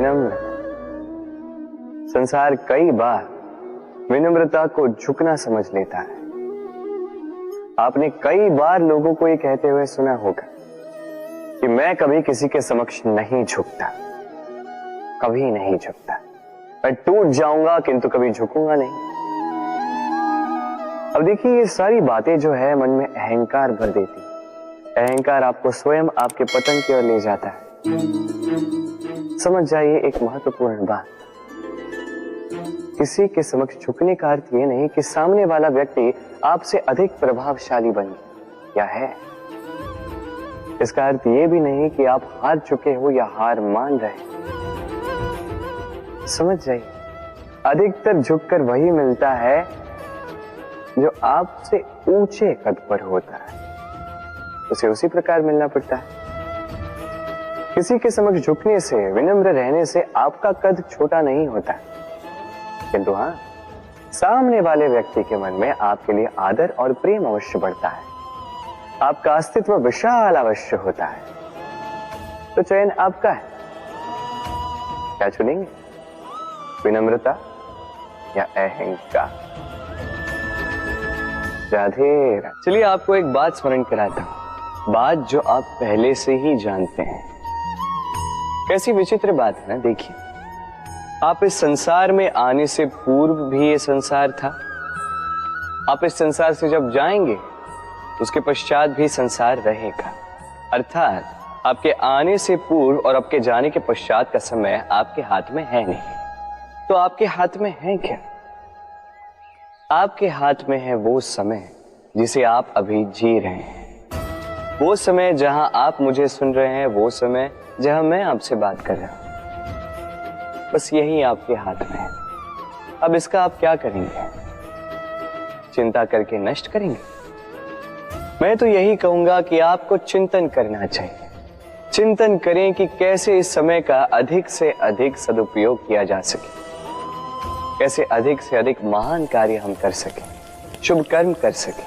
विनम्र। संसार कई बार विनम्रता को झुकना समझ लेता है। आपने कई बार लोगों को ये कहते हुए सुना होगा कि मैं कभी किसी के समक्ष नहीं झुकता, कभी नहीं झुकता, मैं टूट जाऊंगा किंतु कभी झुकूंगा नहीं। अब देखिए, ये सारी बातें जो है मन में अहंकार भर देती। अहंकार आपको स्वयं आपके पतन की ओर ले जाता है। समझ जाइए एक महत्वपूर्ण बात, किसी के समक्ष झुकने का अर्थ ये नहीं कि सामने वाला व्यक्ति आपसे अधिक प्रभावशाली बन गया है। इसका अर्थ ये भी नहीं कि आप हार चुके हो या हार मान रहे। समझ जाइए, अधिकतर झुककर वही मिलता है जो आपसे ऊंचे कद पर होता है, उसे उसी प्रकार मिलना पड़ता है। किसी के समक्ष झुकने से, विनम्र रहने से आपका कद छोटा नहीं होता, किंतु हाँ, सामने वाले व्यक्ति के मन में आपके लिए आदर और प्रेम अवश्य बढ़ता है, आपका अस्तित्व विशाल अवश्य होता है। तो चयन आपका है, क्या चुनेंगे, विनम्रता या अहंकार? राधे राधे। चलिए आपको एक बात स्मरण कराता हूं, बात जो आप पहले से ही जानते हैं। कैसी विचित्र बात है ना। देखिए, आप इस संसार में आने से पूर्व भी ये संसार था, आप इस संसार से जब जाएंगे उसके पश्चात भी संसार रहेगा। अर्थात आपके आने से पूर्व और आपके जाने के पश्चात का समय आपके हाथ में है नहीं। तो आपके हाथ में है क्या? आपके हाथ में है वो समय जिसे आप अभी जी रहे हैं, वो समय जहां आप मुझे सुन रहे हैं, वो समय जहां मैं आपसे बात कर रहा हूं। बस यही आपके हाथ में है। अब इसका आप क्या करेंगे? चिंता करके नष्ट करेंगे? मैं तो यही कहूंगा कि आपको चिंतन करना चाहिए। चिंतन करें कि कैसे इस समय का अधिक से अधिक सदुपयोग किया जा सके, कैसे अधिक से अधिक महान कार्य हम कर सकें, शुभ कर्म कर सकें,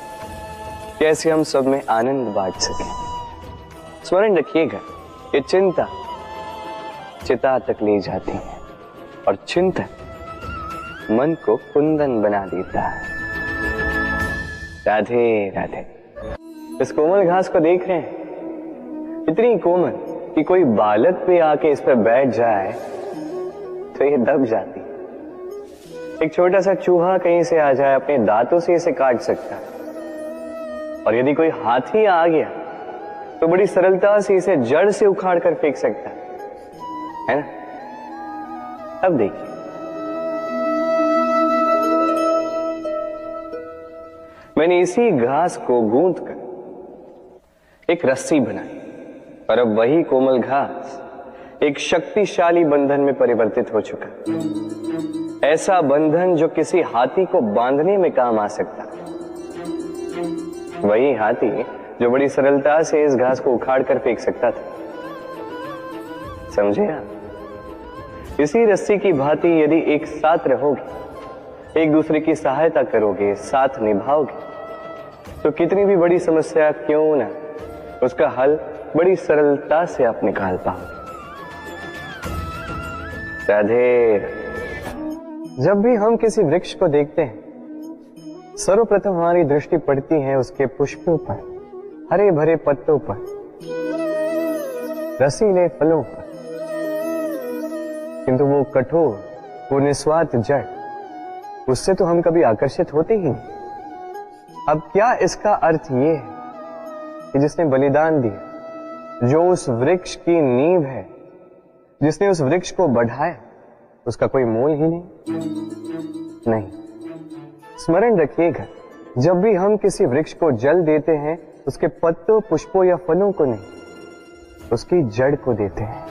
कैसे हम सब में आनंद बांट सकें। स्मरण रखिएगा, ये चिंता चिता तक ले जाती है और चिंतन मन को कुंदन बना देता है। राधे राधे। इस कोमल घास को देख रहे हैं, इतनी कोमल कि कोई बालक भी आके इस पर बैठ जाए तो ये दब जाती है। एक छोटा सा चूहा कहीं से आ जाए, अपने दांतों से इसे काट सकता है, और यदि कोई हाथी आ गया तो बड़ी सरलता से इसे जड़ से उखाड़ कर फेंक सकता है ना। अब देखिए, मैंने इसी घास को गूंथ कर एक रस्सी बनाई, और अब वही कोमल घास एक शक्तिशाली बंधन में परिवर्तित हो चुका। ऐसा बंधन जो किसी हाथी को बांधने में काम आ सकता। वही हाथी जो बड़ी सरलता से इस घास को उखाड़ कर फेंक सकता था। समझे आप? इसी रस्सी की भांति यदि एक साथ रहोगे, एक दूसरे की सहायता करोगे, साथ निभाओगे, तो कितनी भी बड़ी समस्या क्यों ना, उसका हल बड़ी सरलता से आप निकाल पाओगे। राधे। जब भी हम किसी वृक्ष को देखते हैं, सर्वप्रथम हमारी दृष्टि पड़ती है उसके पुष्पों पर, हरे भरे पत्तों पर, रसीले फलों पर, किंतु वो कठोर, वो निस्वार्थ जड़, उससे तो हम कभी आकर्षित होते ही नहीं। अब क्या इसका अर्थ ये है कि जिसने बलिदान दिया, जो उस वृक्ष की नींव है, जिसने उस वृक्ष को बढ़ाया, उसका कोई मोल ही नहीं। स्मरण रखिएगा, जब भी हम किसी वृक्ष को जल देते हैं, उसके पत्तों, पुष्पों या फलों को नहीं, उसकी जड़ को देते हैं।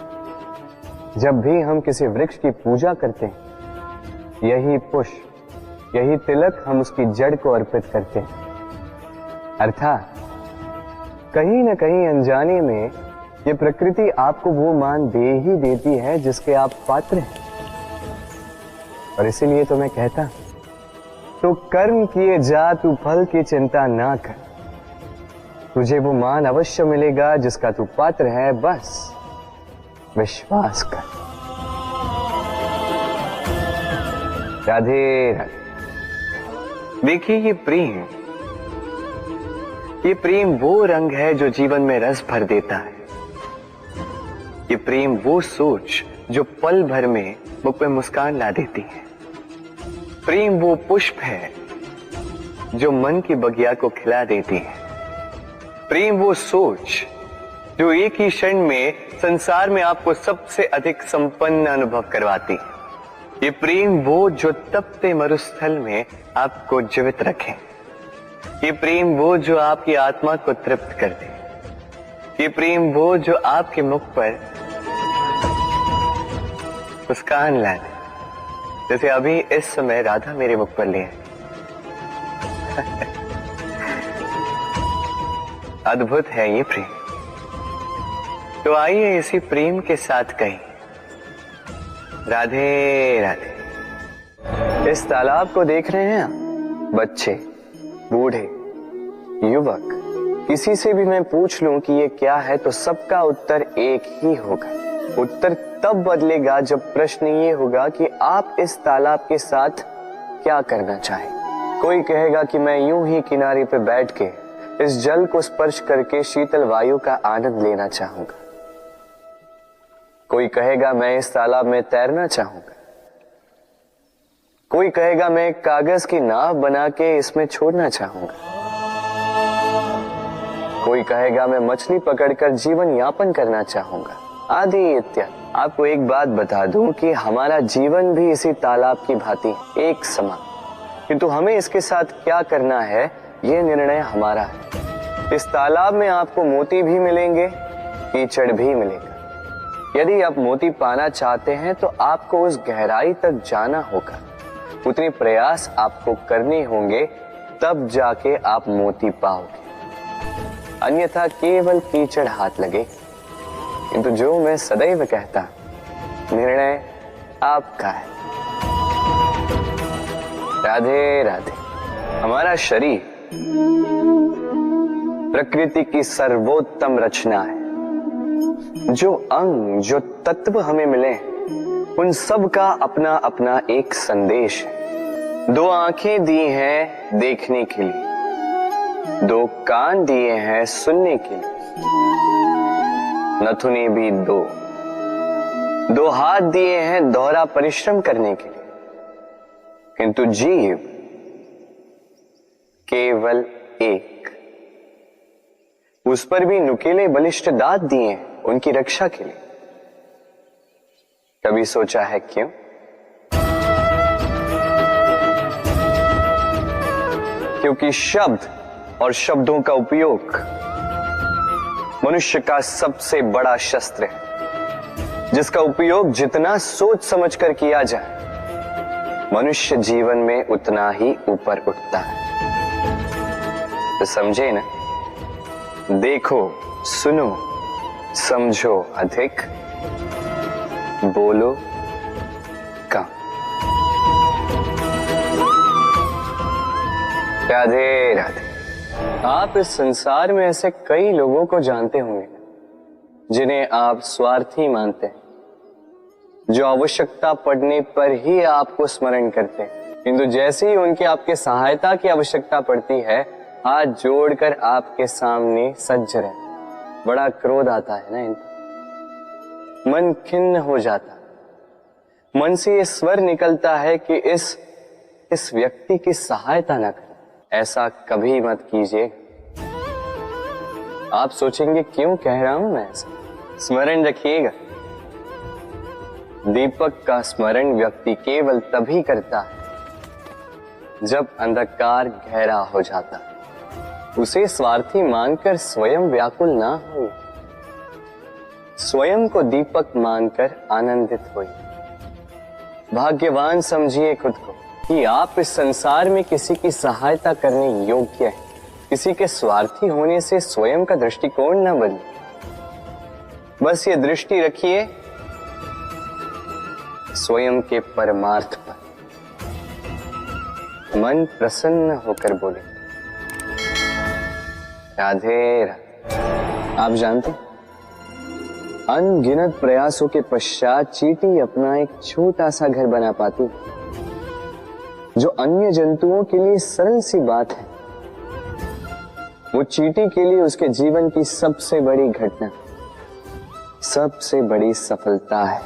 जब भी हम किसी वृक्ष की पूजा करते हैं, यही पुष्प, यही तिलक हम उसकी जड़ को अर्पित करते हैं। अर्थात कहीं न कहीं अनजाने में ये प्रकृति आपको वो मान दे ही देती है जिसके आप पात्र हैं। और इसीलिए तो मैं कहता, तो कर्म किए जा, तू फल की चिंता ना कर, तुझे वो मान अवश्य मिलेगा जिसका तू पात्र है, बस विश्वास कर। राधे राधे। देखिए ये प्रेम वो रंग है जो जीवन में रस भर देता है। ये प्रेम वो सोच जो पल भर में मुख पे मुस्कान ला देती है। प्रेम वो पुष्प है जो मन की बगिया को खिला देती है। प्रेम वो सोच जो एक ही क्षण में संसार में आपको सबसे अधिक संपन्न अनुभव करवाती है। ये प्रेम वो जो तपते मरुस्थल में आपको जीवित रखे। ये प्रेम वो जो आपकी आत्मा को तृप्त कर दे। ये प्रेम वो जो आपके मुख पर मुस्कान ला दे, जैसे अभी इस समय राधा मेरे मुख पर ले आई। अद्भुत है ये प्रेम। तो आइए इसी प्रेम के साथ कहें राधे राधे। इस तालाब को देख रहे हैं आप? बच्चे, बूढ़े, युवक, किसी से भी मैं पूछ लूं कि ये क्या है तो सबका उत्तर एक ही होगा। उत्तर तब बदलेगा जब प्रश्न ये होगा कि आप इस तालाब के साथ क्या करना चाहें। कोई कहेगा कि मैं यूं ही किनारे पे बैठ के इस जल को स्पर्श करके शीतल वायु का आनंद लेना चाहूंगा। कोई कहेगा मैं इस तालाब में तैरना चाहूंगा। कोई कहेगा मैं एक कागज की नाव बना के इसमें छोड़ना चाहूंगा। कोई कहेगा मैं मछली पकड़कर जीवन यापन करना चाहूंगा, आदि इत्यादि। आपको एक बात बता दूं कि हमारा जीवन भी इसी तालाब की भांति एक समान, किंतु हमें इसके साथ क्या करना है यह निर्णय हमारा है। इस तालाब में आपको मोती भी मिलेंगे, कीचड़ भी मिलेगा। यदि आप मोती पाना चाहते हैं तो आपको उस गहराई तक जाना होगा, उतने प्रयास आपको करने होंगे, तब जाके आप मोती पाओगे। अन्यथा केवल कीचड़ हाथ लगे। किंतु जो मैं सदैव कहता, निर्णय आपका है। राधे राधे। हमारा शरीर प्रकृति की सर्वोत्तम रचना है। जो अंग, जो तत्व हमें मिले, उन सब का अपना अपना एक संदेश है। दो आंखें दी हैं देखने के लिए, दो कान दिए हैं सुनने के लिए, नथुने भी दो हाथ दिए हैं दोहरा परिश्रम करने के लिए, किंतु जीव केवल एक। उस पर भी नुकीले बलिष्ठ दांत दिए हैं उनकी रक्षा के लिए। कभी सोचा है क्यों? क्योंकि शब्द और शब्दों का उपयोग मनुष्य का सबसे बड़ा शस्त्र है, जिसका उपयोग जितना सोच समझ कर किया जाए, मनुष्य जीवन में उतना ही ऊपर उठता है। तो समझे ना? देखो, सुनो, समझो अधिक, बोलो कम। राधे राधे। आप इस संसार में ऐसे कई लोगों को जानते होंगे जिन्हें आप स्वार्थी मानते हैं, जो आवश्यकता पड़ने पर ही आपको स्मरण करते हैं, किंतु जैसे ही उनकी आपके सहायता की आवश्यकता पड़ती है, हाथ जोड़कर आपके सामने सज्ज रहे। बड़ा क्रोध आता है ना इनको, मन खिन्न हो जाता, मन से ये स्वर निकलता है कि इस व्यक्ति की सहायता न करें। ऐसा कभी मत कीजिए। आप सोचेंगे क्यों कह रहा हूं मैं ऐसा? स्मरण रखिएगा, दीपक का स्मरण व्यक्ति केवल तभी करता है जब अंधकार गहरा हो जाता है। उसे स्वार्थी मानकर स्वयं व्याकुल ना हो, स्वयं को दीपक मानकर आनंदित होइए। भाग्यवान समझिए खुद को कि आप इस संसार में किसी की सहायता करने योग्य हैं। किसी के स्वार्थी होने से स्वयं का दृष्टिकोण न बदले। बस ये दृष्टि रखिए स्वयं के परमार्थ पर। मन प्रसन्न होकर बोले राधे राधे। आप जानते हैं, अनगिनत प्रयासों के पश्चात चींटी अपना एक छोटा सा घर बना पाती, जो अन्य जंतुओं के लिए सरल सी बात है, वो चींटी के लिए उसके जीवन की सबसे बड़ी घटना, सबसे बड़ी सफलता है।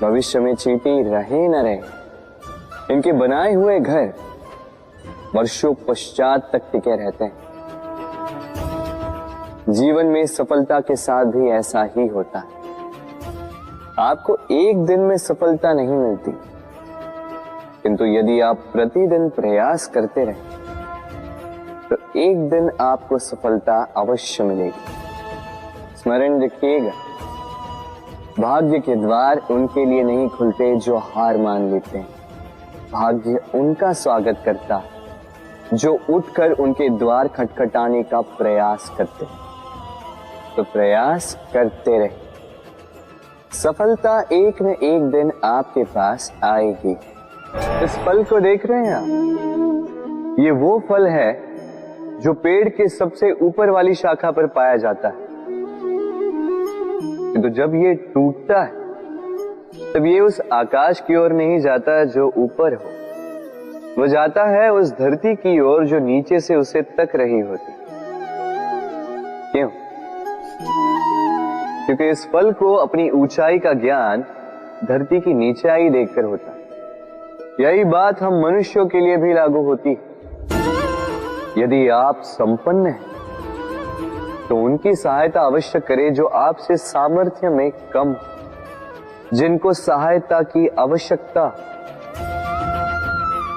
भविष्य में चींटी रहे न रहे, इनके बनाए हुए घर वर्षों पश्चात तक टिके रहते हैं। जीवन में सफलता के साथ भी ऐसा ही होता है। आपको एक दिन में सफलता नहीं मिलती, किंतु यदि आप प्रतिदिन प्रयास करते रहे तो एक दिन आपको सफलता अवश्य मिलेगी। स्मरण रखिएगा, भाग्य के द्वार उनके लिए नहीं खुलते जो हार मान लेते हैं। भाग्य उनका स्वागत करता है जो उठकर उनके द्वार खटखटाने का प्रयास करते हैं। तो प्रयास करते रहे, सफलता एक न एक दिन आपके पास आएगी। इस फल को देख रहे हैं आप? ये वो फल है जो पेड़ के सबसे ऊपर वाली शाखा पर पाया जाता है। तो जब ये टूटता है तब ये उस आकाश की ओर नहीं जाता जो ऊपर हो, वो जाता है उस धरती की ओर जो नीचे से उसे तक रही होती। क्यों? क्योंकि इस फल को अपनी ऊंचाई का ज्ञान धरती की नीचाई देखकर होता है। यही बात हम मनुष्यों के लिए भी लागू होती है। यदि आप संपन्न हैं तो उनकी सहायता अवश्य करें जो आपसे सामर्थ्य में कम, जिनको सहायता की आवश्यकता।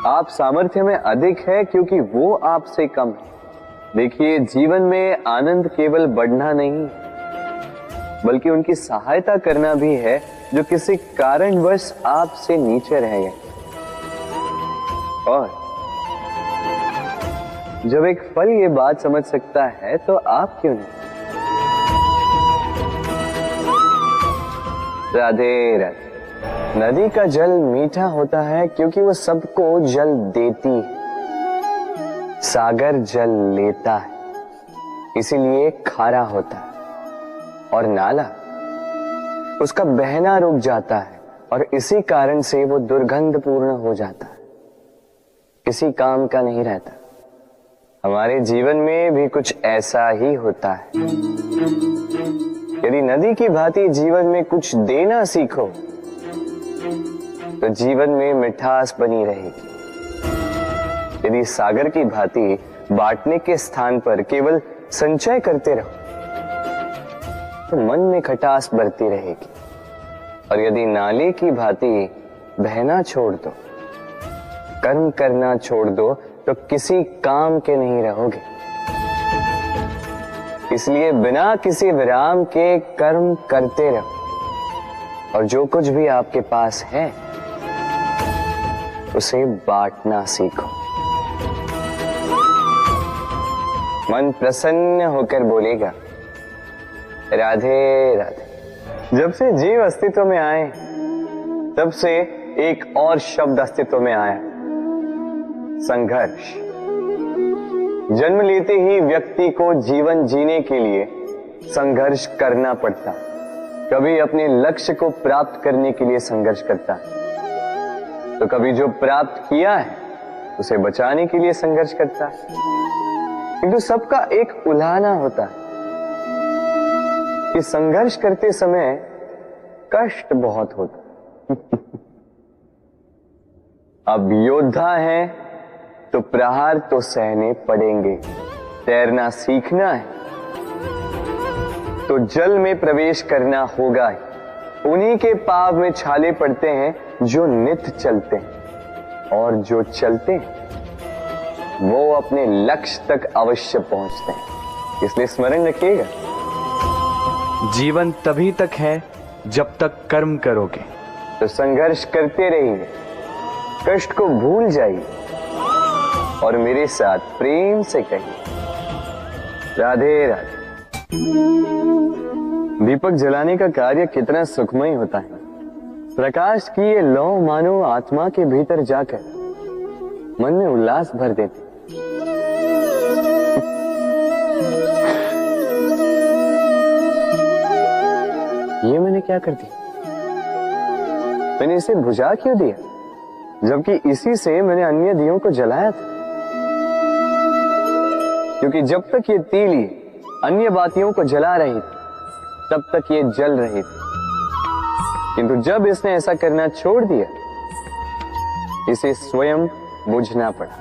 आप सामर्थ्य में अधिक है क्योंकि वो आपसे कम है। देखिए, जीवन में आनंद केवल बढ़ना नहीं बल्कि उनकी सहायता करना भी है जो किसी कारणवश आपसे नीचे रह गए। और जब एक फल ये बात समझ सकता है तो आप क्यों नहीं? राधे राधे। नदी का जल मीठा होता है क्योंकि वो सबको जल देती है। सागर जल लेता है इसीलिए खारा होता है, और नाला उसका बहना रुक जाता है और इसी कारण से वो दुर्गंधपूर्ण हो जाता है, किसी काम का नहीं रहता। हमारे जीवन में भी कुछ ऐसा ही होता है। यदि नदी की भांति जीवन में कुछ देना सीखो तो जीवन में मिठास बनी रहेगी। यदि सागर की भांति बांटने के स्थान पर केवल संचय करते रहो तो मन में खटास बढ़ती रहेगी। और यदि नाले की भांति बहना छोड़ दो, कर्म करना छोड़ दो तो किसी काम के नहीं रहोगे। इसलिए बिना किसी विराम के कर्म करते रहो और जो कुछ भी आपके पास है उसे बांटना सीखो। मन प्रसन्न होकर बोलेगा राधे राधे। जब से जीव अस्तित्व में आए तब से एक और शब्द अस्तित्व में आया, संघर्ष। जन्म लेते ही व्यक्ति को जीवन जीने के लिए संघर्ष करना पड़ता। कभी अपने लक्ष्य को प्राप्त करने के लिए संघर्ष करता है, तो कभी जो प्राप्त किया है उसे बचाने के लिए संघर्ष करता है। किंतु सबका एक उल्हाना होता है कि संघर्ष करते समय कष्ट बहुत होता। अब योद्धा है तो प्रहार तो सहने पड़ेंगे। तैरना सीखना है तो जल में प्रवेश करना होगा ही। उन्हीं के पाव में छाले पड़ते हैं जो नित्य चलते हैं, और जो चलते हैं वो अपने लक्ष्य तक अवश्य पहुंचते हैं। इसलिए स्मरण रखिएगा, जीवन तभी तक है जब तक कर्म करोगे। तो संघर्ष करते रहिए, कष्ट को भूल जाइए और मेरे साथ प्रेम से कहिए राधे राधे। दीपक जलाने का कार्य कितना सुखमय होता है। प्रकाश की ये लौ मानो आत्मा के भीतर जाकर मन में उल्लास भर देते। ये मैंने क्या कर दिया? मैंने इसे बुझा क्यों दिया? जबकि इसी से मैंने अन्य दियों को जलाया था। क्योंकि जब तक ये तीली अन्य बातियों को जला रही थी तब तक ये जल रही थी, किंतु जब इसने ऐसा करना छोड़ दिया इसे स्वयं बुझना पड़ा।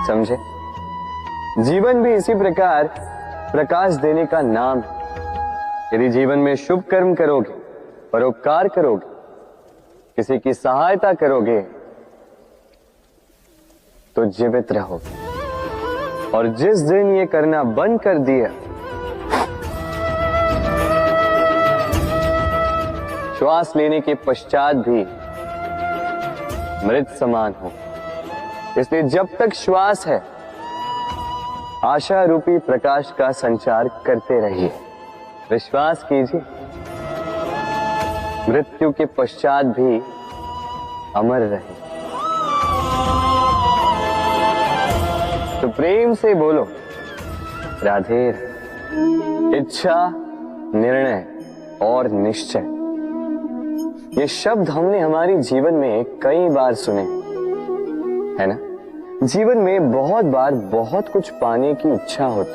समझे? जीवन भी इसी प्रकार प्रकाश देने का नाम है। यदि जीवन में शुभ कर्म करोगे, परोपकार करोगे, किसी की सहायता करोगे तो जीवित रहोगे। और जिस दिन ये करना बंद कर दिया, श्वास लेने के पश्चात भी मृत समान हो। इसलिए जब तक श्वास है आशा रूपी प्रकाश का संचार करते रहिए। विश्वास कीजिए मृत्यु के पश्चात भी अमर रहे। तो प्रेम से बोलो राधे। इच्छा, निर्णय और निश्चय, ये शब्द हमने हमारे जीवन में कई बार सुने, है ना? जीवन में बहुत बार बहुत कुछ पाने की इच्छा होती,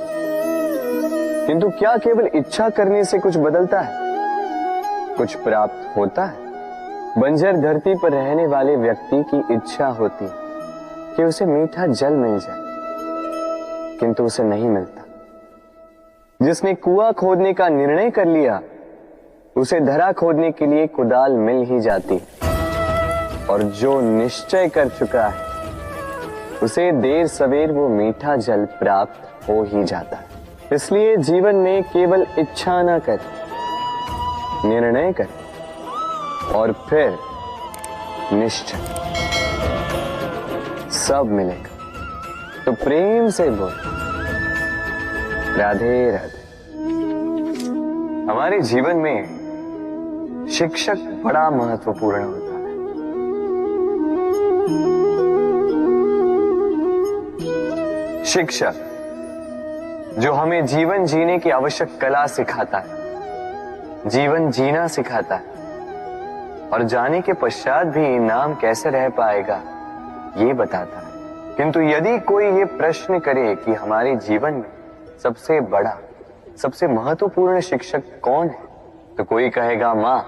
किंतु क्या केवल इच्छा करने से कुछ बदलता है? कुछ प्राप्त होता है? बंजर धरती पर रहने वाले व्यक्ति की इच्छा होती कि उसे मीठा जल मिल जाए, किंतु उसे नहीं मिलता। जिसने कुआं खोदने का निर्णय कर लिया उसे धरा खोदने के लिए कुदाल मिल ही जाती, और जो निश्चय कर चुका है उसे देर सवेर वो मीठा जल प्राप्त हो ही जाता है। इसलिए जीवन में केवल इच्छा ना कर, निर्णय कर और फिर निश्चय, सब मिलेगा। तो प्रेम से बोल राधे राधे। हमारे जीवन में शिक्षक बड़ा महत्वपूर्ण होता है। शिक्षक जो हमें जीवन जीने की आवश्यक कला सिखाता है, जीवन जीना सिखाता है, और जाने के पश्चात भी नाम कैसे रह पाएगा ये बताता है। किंतु यदि कोई ये प्रश्न करे कि हमारे जीवन में सबसे बड़ा, सबसे महत्वपूर्ण शिक्षक कौन है, तो कोई कहेगा मां,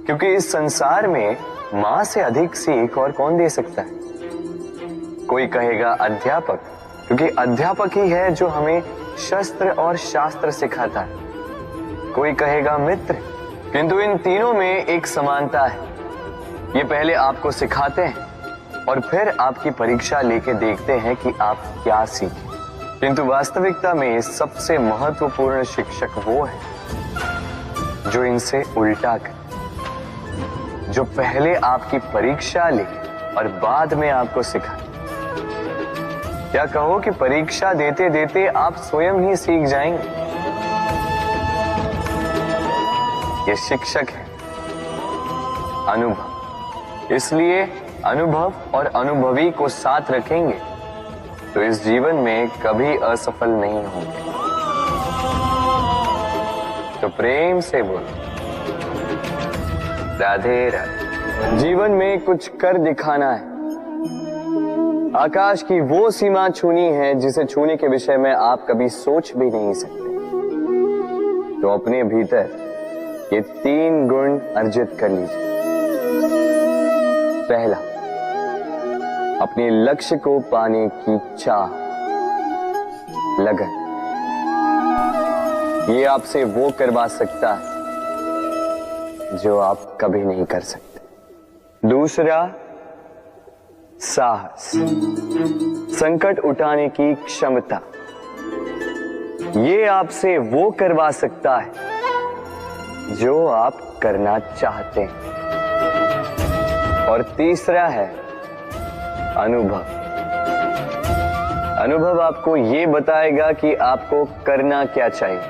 क्योंकि इस संसार में मां से अधिक सीख और कौन दे सकता है। कोई कहेगा अध्यापक, क्योंकि अध्यापक ही है जो हमें शस्त्र और शास्त्र सिखाता है। कोई कहेगा मित्र, किंतु इन तीनों में एक समानता है, ये पहले आपको सिखाते हैं और फिर आपकी परीक्षा लेके देखते हैं कि आप क्या सीखे। किंतु वास्तविकता में सबसे महत्वपूर्ण शिक्षक वो है जो इनसे उल्टा करे, जो पहले आपकी परीक्षा ले और बाद में आपको सिखाए। क्या कहो कि परीक्षा देते देते आप स्वयं ही सीख जाएंगे। ये शिक्षक है अनुभव। इसलिए अनुभव और अनुभवी को साथ रखेंगे तो इस जीवन में कभी असफल नहीं होंगे। तो प्रेम से बोलो राधे राधे। जीवन में कुछ कर दिखाना है, आकाश की वो सीमा छूनी है जिसे छूने के विषय में आप कभी सोच भी नहीं सकते। तो अपने भीतर ये 3 गुण अर्जित कर लीजिए। पहला, अपने लक्ष्य को पाने की चाह, लगन। ये आपसे वो करवा सकता है जो आप कभी नहीं कर सकते। दूसरा, साहस, संकट उठाने की क्षमता। ये आपसे वो करवा सकता है जो आप करना चाहते हैं। और तीसरा है अनुभव। अनुभव आपको ये बताएगा कि आपको करना क्या चाहिए।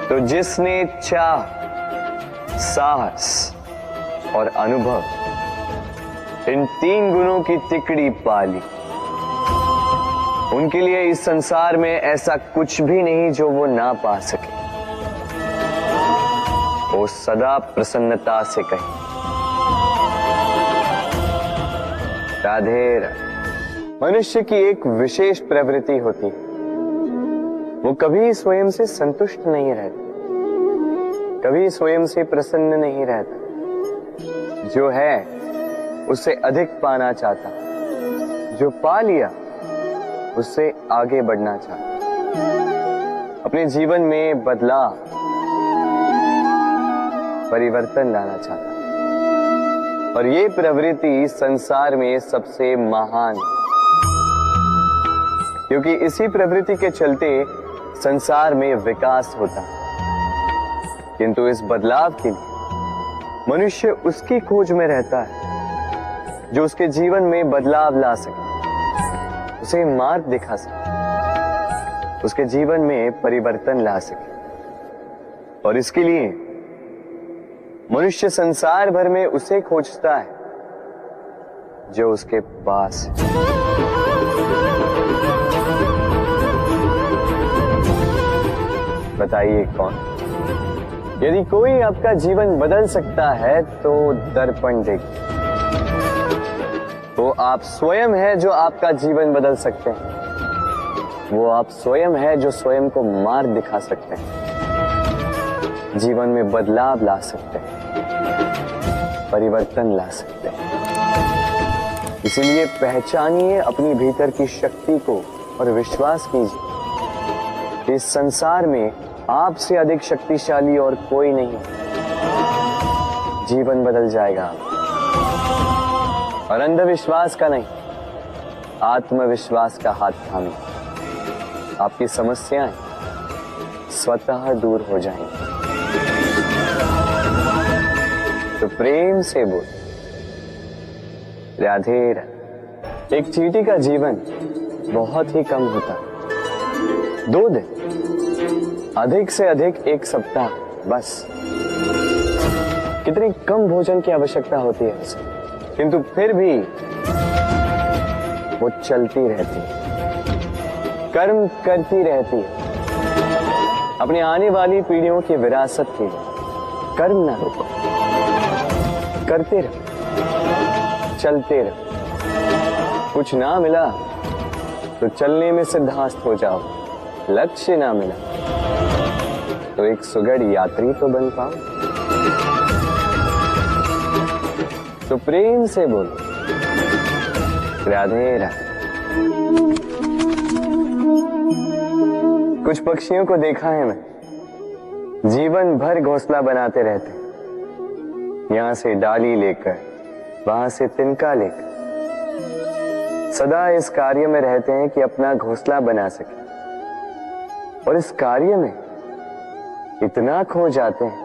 तो जिसने चाह, साहस और अनुभव, इन 3 गुणों की तिकड़ी पाली, उनके लिए इस संसार में ऐसा कुछ भी नहीं जो वो ना पा सके। वो सदा प्रसन्नता से कहे, राधे राधे। मनुष्य की एक विशेष प्रवृत्ति होती है, वो कभी स्वयं से संतुष्ट नहीं रहता, कभी स्वयं से प्रसन्न नहीं रहता। जो है उससे अधिक पाना चाहता, जो पा लिया उससे आगे बढ़ना चाहता, अपने जीवन में बदलाव परिवर्तन लाना चाहता। और ये प्रवृत्ति संसार में सबसे महान है, क्योंकि इसी प्रवृत्ति के चलते संसार में विकास होता है। किंतु इस बदलाव के लिए मनुष्य उसकी खोज में रहता है जो उसके जीवन में बदलाव ला सके, उसे मार्ग दिखा सके, उसके जीवन में परिवर्तन ला सके। और इसके लिए मनुष्य संसार भर में उसे खोजता है जो उसके पास है। बताइए कौन? यदि कोई आपका जीवन बदल सकता है तो दर्पण देखिए, वो आप स्वयं है जो आपका जीवन बदल सकते हैं। वो आप स्वयं है जो स्वयं को मार्ग दिखा सकते हैं, जीवन में बदलाव ला सकते हैं, परिवर्तन ला सकते हैं। इसलिए पहचानिए अपनी भीतर की शक्ति को और विश्वास कीजिए, इस संसार में आपसे अधिक शक्तिशाली और कोई नहीं। जीवन बदल जाएगा और अंधविश्वास का नहीं, आत्मविश्वास का हाथ थामिए, आपकी समस्याएं स्वतः दूर हो जाएंगी। तो प्रेम से बोल, राधे राधे। एक चींटी का जीवन बहुत ही कम होता है, 2 दिन, अधिक से अधिक 1 सप्ताह, बस। कितनी कम भोजन की आवश्यकता होती है उसे, किंतु फिर भी वो चलती रहती है, कर्म करती रहती है, अपनी आने वाली पीढ़ियों की विरासत के लिए। कर्म ना रोको, करते रहो, चलते रहो। कुछ ना मिला तो चलने में सिद्धांत हो जाओ, लक्ष्य ना मिला तो एक सुगढ़ यात्री तो बन पाओ। तो प्रेम से बोलो, राधे राधे। कुछ पक्षियों को देखा है मैं, जीवन भर घोंसला बनाते रहते, यहां से डाली लेकर, वहां से तिनका लेकर, सदा इस कार्य में रहते हैं कि अपना घोंसला बना सके। और इस कार्य में इतना खो जाते हैं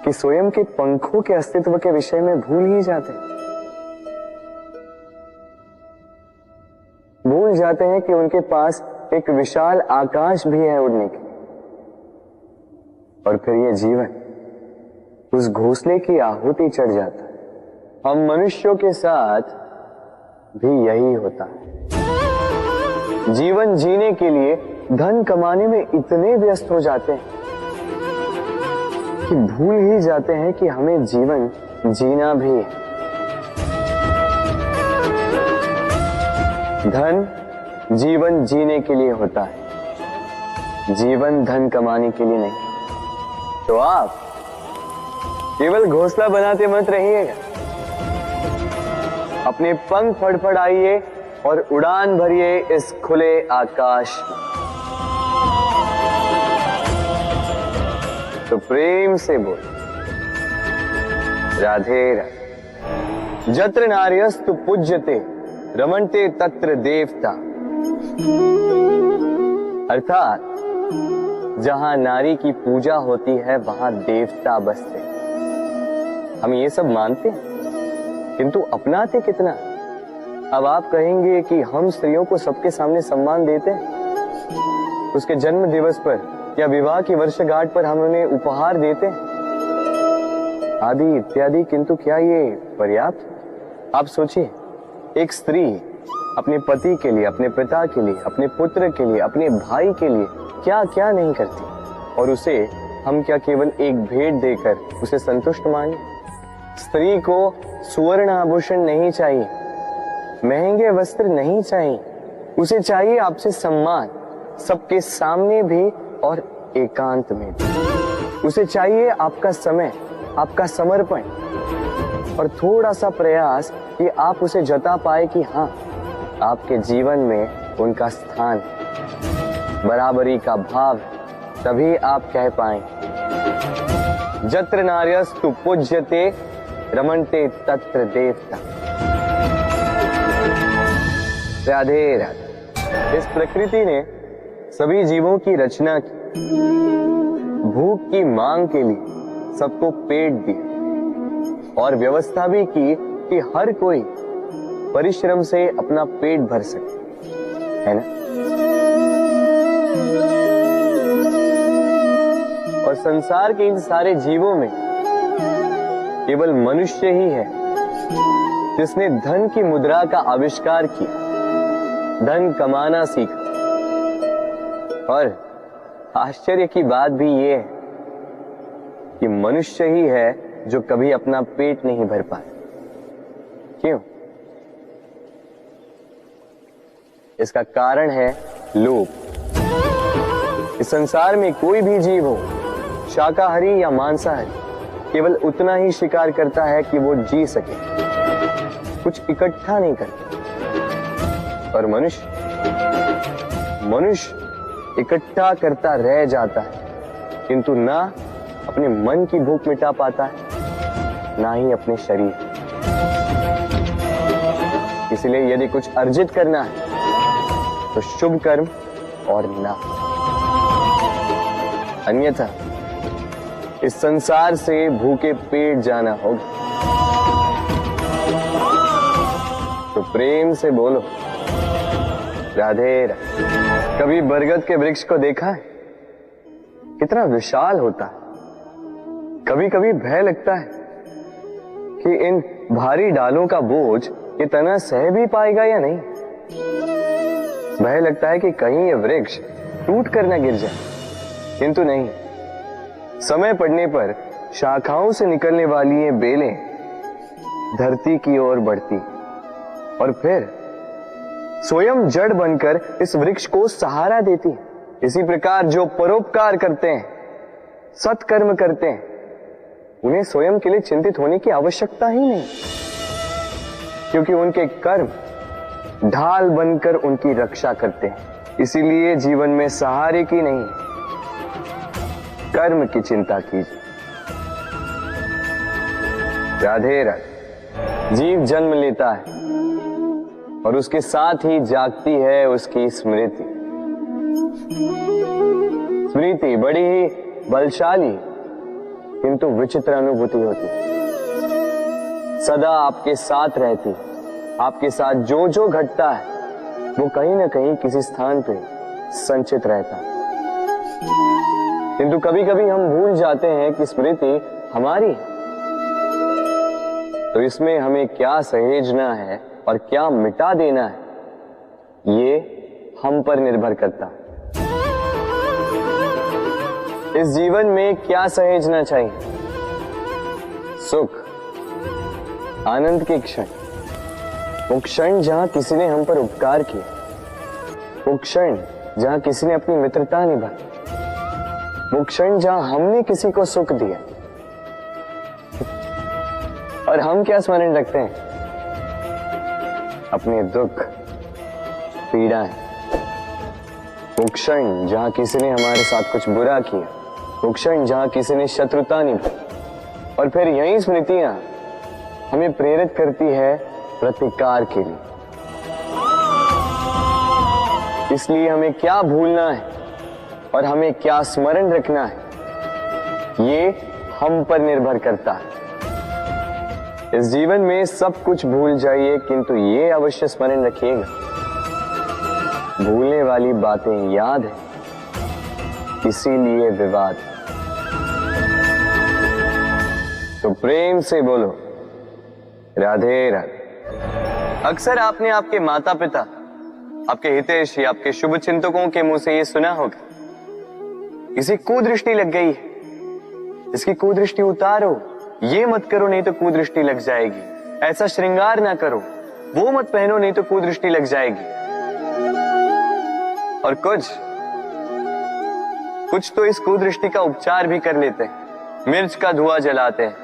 कि स्वयं के पंखों के अस्तित्व के विषय में भूल ही जाते हैं। भूल जाते हैं कि उनके पास एक विशाल आकाश भी है उड़ने के। और फिर ये जीवन उस घोंसले की आहुति चढ़ जाता है। हम मनुष्यों के साथ भी यही होता है। जीवन जीने के लिए धन कमाने में इतने व्यस्त हो जाते हैं कि भूल ही जाते हैं कि हमें जीवन जीना भी है। धन जीवन जीने के लिए होता है, जीवन धन कमाने के लिए नहीं। तो आप केवल घोंसला बनाते मत रहिएगा, अपने पंख फड़फड़ाइए और उड़ान भरिए इस खुले आकाश में। तो प्रेम से बोल, राधे राधे। जत्र नार्यस्तु पूज्यते रमन्ते तत्र देवता। अर्थात जहां नारी की पूजा होती है वहां देवता बसते। हम ये सब मानते हैं किंतु अपनाते कितना? अब आप कहेंगे कि हम स्त्रियों को सबके सामने सम्मान देते हैं, उसके जन्म दिवस पर या विवाह की वर्षगांठ पर हम उन्हें उपहार देते हैं आदि इत्यादि, किंतु क्या ये पर्याप्त? आप सोचिए, एक स्त्री अपने पति के लिए, अपने पिता के लिए, अपने पुत्र के लिए, अपने भाई के लिए क्या क्या नहीं करती, और उसे हम क्या केवल एक भेंट देकर उसे संतुष्ट माने? स्त्री को सुवर्ण आभूषण नहीं चाहिए, महंगे वस्त्र नहीं चाहिए, उसे चाहिए आपसे सम्मान, सबके सामने भी और एकांत में भी। उसे चाहिए आपका समय, आपका समर्पण और थोड़ा सा प्रयास कि आप उसे जता पाए कि हाँ, आपके जीवन में उनका स्थान, बराबरी का भाव, तभी आप कह पाए जत्र नार्यस्तु पूज्यते रमन्ते तत्र देवता। राधे राधे। इस प्रकृति ने सभी जीवों की रचना की, भूख की मांग के लिए सबको पेट दिया और व्यवस्था भी की कि हर कोई परिश्रम से अपना पेट भर सके, है ना? और संसार के इन सारे जीवों में केवल मनुष्य ही है जिसने धन की मुद्रा का आविष्कार किया, धन कमाना सीखा। और आश्चर्य की बात भी ये है कि मनुष्य ही है जो कभी अपना पेट नहीं भर पाया। क्यों? इसका कारण है लोभ। इस संसार में कोई भी जीव हो, शाकाहारी या मांसाहारी, केवल उतना ही शिकार करता है कि वो जी सके, कुछ इकट्ठा नहीं करता। और मनुष्य इकट्ठा करता रह जाता है, किंतु ना अपने मन की भूख मिटा पाता है, ना ही अपने शरीर। इसलिए यदि कुछ अर्जित करना है तो शुभ कर्म और ना, अन्यथा इस संसार से भूखे पेट जाना होगा। तो प्रेम से बोलो राधे राधे। कभी बरगद के वृक्ष को देखा है? कितना विशाल होता है। कभी कभी भय लगता है कि इन भारी डालों का बोझ ये तना सह भी पाएगा या नहीं। भय लगता है कि कहीं ये वृक्ष टूट कर न गिर जाए, किंतु नहीं। समय पड़ने पर शाखाओं से निकलने वाली ये बेलें धरती की ओर बढ़ती और फिर स्वयं जड़ बनकर इस वृक्ष को सहारा देती है। इसी प्रकार जो परोपकार करते हैं, सत्कर्म करते हैं, उन्हें स्वयं के लिए चिंतित होने की आवश्यकता ही नहीं, क्योंकि उनके कर्म ढाल बनकर उनकी रक्षा करते हैं। इसीलिए जीवन में सहारे की नहीं, कर्म की चिंता कीजिए। राधे राधे। जीव जन्म लेता है और उसके साथ ही जागती है उसकी स्मृति। स्मृति बड़ी ही बलशाली किंतु विचित्र अनुभूति होती है। सदा आपके साथ रहती, आपके साथ जो जो घटता है वो कहीं ना कहीं किसी स्थान पे संचित रहता है। किंतु कभी कभी हम भूल जाते हैं कि स्मृति हमारी है, तो इसमें हमें क्या सहेजना है और क्या मिटा देना है, ये हम पर निर्भर करता है। इस जीवन में क्या सहेजना चाहिए? सुख, आनंद के क्षण, वो क्षण जहां किसी ने हम पर उपकार किया, वो क्षण जहां किसी ने अपनी मित्रता निभाई, वो क्षण जहां हमने किसी को सुख दिया। और हम क्या स्मरण रखते हैं? अपने दुख, पीड़ाएं। वो क्षण जहां किसी ने हमारे साथ कुछ बुरा किया, वो क्षण जहां किसी ने शत्रुता निभाई। और फिर यही स्मृतियां हमें प्रेरित करती है प्रतिकार के लिए। इसलिए हमें क्या भूलना है और हमें क्या स्मरण रखना है, ये हम पर निर्भर करता है। इस जीवन में सब कुछ भूल जाइए, किंतु ये अवश्य स्मरण रखिएगा, भूलने वाली बातें याद है, इसीलिए विवाद। तो प्रेम से बोलो राधे राधे। अक्सर आपने आपके माता पिता, आपके हितैषी, आपके शुभ चिंतकों के मुंह से ये सुना होगा, किसी कुदृष्टि लग गई है, इसकी कुदृष्टि उतारो, ये मत करो नहीं तो कुदृष्टि लग जाएगी, ऐसा श्रृंगार ना करो, वो मत पहनो नहीं तो कुदृष्टि लग जाएगी। और कुछ तो इस कुदृष्टि का उपचार भी कर लेते हैं। मिर्च का धुआं जलाते हैं,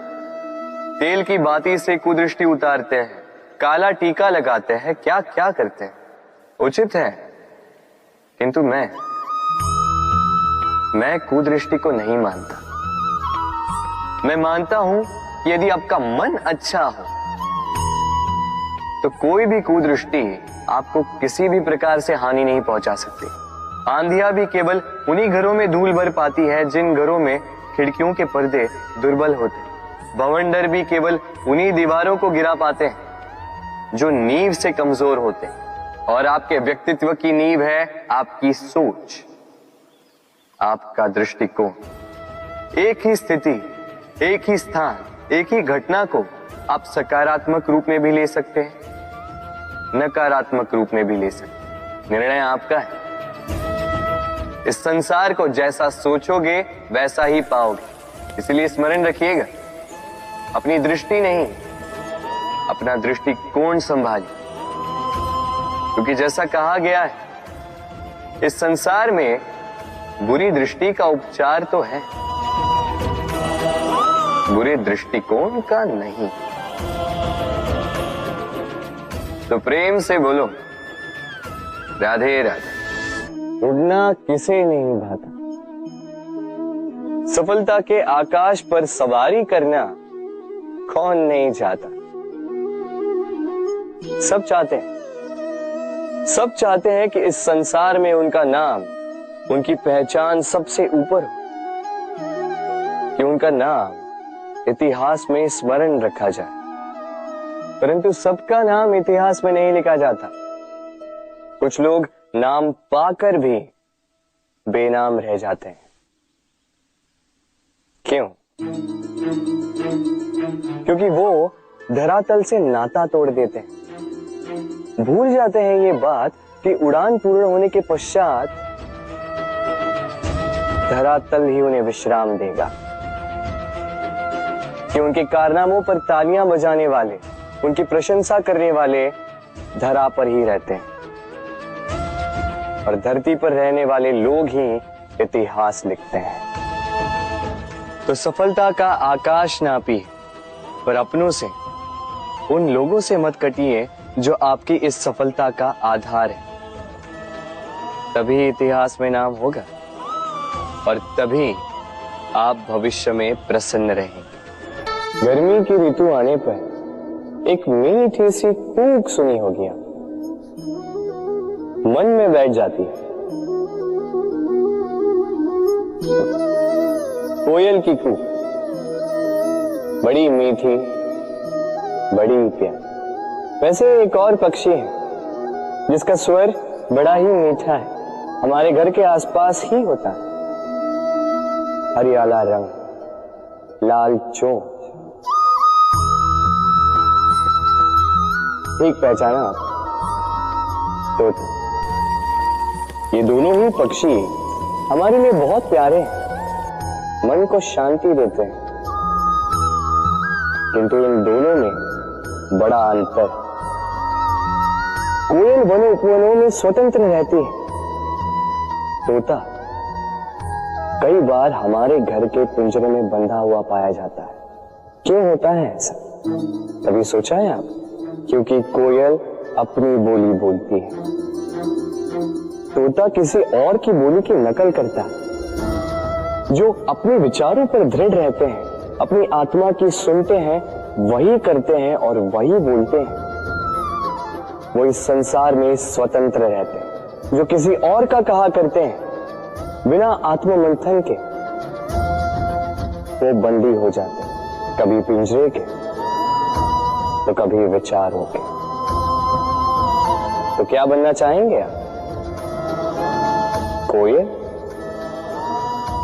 तेल की बाती से कुदृष्टि उतारते हैं, काला टीका लगाते हैं, क्या क्या करते हैं। उचित है, किंतु मैं कुदृष्टि को नहीं मानता। मैं मानता हूं कि यदि आपका मन अच्छा हो तो कोई भी कुदृष्टि आपको किसी भी प्रकार से हानि नहीं पहुंचा सकती। आंधियां भी केवल उन्हीं घरों में धूल भर पाती है जिन घरों में खिड़कियों के पर्दे दुर्बल होते। भवंडर भी केवल उन्हीं दीवारों को गिरा पाते हैं जो नींव से कमजोर होते हैं। और आपके व्यक्तित्व की नींव है आपकी सोच, आपका दृष्टिकोण। एक ही स्थिति, एक ही स्थान, एक ही घटना को आप सकारात्मक रूप में भी ले सकते हैं, नकारात्मक रूप में भी ले सकते हैं। निर्णय आपका है। इस संसार को जैसा सोचोगे वैसा ही पाओगे। इसलिए स्मरण रखिएगा, अपनी दृष्टि नहीं, अपना दृष्टिकोण संभालिए। क्योंकि जैसा कहा गया है, इस संसार में बुरी दृष्टि का उपचार तो है, बुरे दृष्टिकोण का नहीं। तो प्रेम से बोलो, राधे राधे। उड़ना किसे नहीं भाता, सफलता के आकाश पर सवारी करना कौन नहीं चाहता। सब चाहते हैं कि इस संसार में उनका नाम, उनकी पहचान सबसे ऊपर हो, कि उनका नाम इतिहास में स्मरण रखा जाए। परंतु सबका नाम इतिहास में नहीं लिखा जाता। कुछ लोग नाम पाकर भी बेनाम रह जाते हैं। क्यों? क्योंकि वो धरातल से नाता तोड़ देते हैं। भूल जाते हैं ये बात कि उड़ान पूर्ण होने के पश्चात धरातल ही उन्हें विश्राम देगा, कि उनके कारनामों पर तालियां बजाने वाले, उनकी प्रशंसा करने वाले धरा पर ही रहते हैं और धरती पर रहने वाले लोग ही इतिहास लिखते हैं। तो सफलता का आकाश नापी, पर अपनों से, उन लोगों से मत कटिए जो आपकी इस सफलता का आधार है। तभी इतिहास में नाम होगा और तभी आप भविष्य में प्रसन्न रहेंगे। गर्मी की ऋतु आने पर एक मीठी सी कूक सुनी होगी, आप मन में बैठ जाती है। कोयल की कूक, बड़ी मीठी, बड़ी प्यारी। वैसे एक और पक्षी है जिसका स्वर बड़ा ही मीठा है, हमारे घर के आसपास ही होता है। हरियाला रंग, लाल चोंच। ठीक पहचाना आप? तोता। ये दोनों ही पक्षी हमारे लिए बहुत प्यारे हैं, मन को शांति देते हैं। किंतु इन दोनों में बड़ा अंतर। कोयल वनों उपवनों में स्वतंत्र रहती है, तोता कई बार हमारे घर के पिंजरे में बंधा हुआ पाया जाता है। क्यों होता है ऐसा? कभी सोचा है आप? क्योंकि कोयल अपनी बोली बोलती है, तोता किसी और की बोली की नकल करता है। जो अपने विचारों पर दृढ़ रहते हैं, अपनी आत्मा की सुनते हैं, वही करते हैं और वही बोलते हैं, वो इस संसार में स्वतंत्र रहते हैं। जो किसी और का कहा करते हैं बिना आत्ममंथन के, वो बंदी हो जाते हैं, कभी पिंजरे के तो कभी विचारों के। तो क्या बनना चाहेंगे आप? कोयल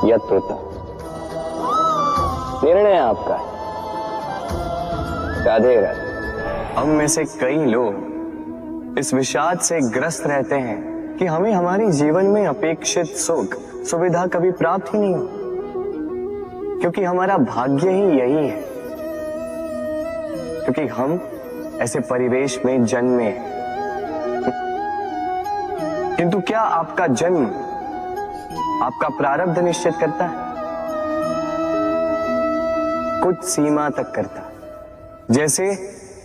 या तोता? निर्णय आपका है। राधे राधे। हम में से कई लोग इस विषाद से ग्रस्त रहते हैं कि हमें हमारे जीवन में अपेक्षित सुख सुविधा कभी प्राप्त ही नहीं हो। क्योंकि हमारा भाग्य ही यही है, क्योंकि हम ऐसे परिवेश में जन्मे हैं। किंतु क्या आपका जन्म आपका प्रारब्ध निश्चित करता है? कुछ सीमा तक करता है। जैसे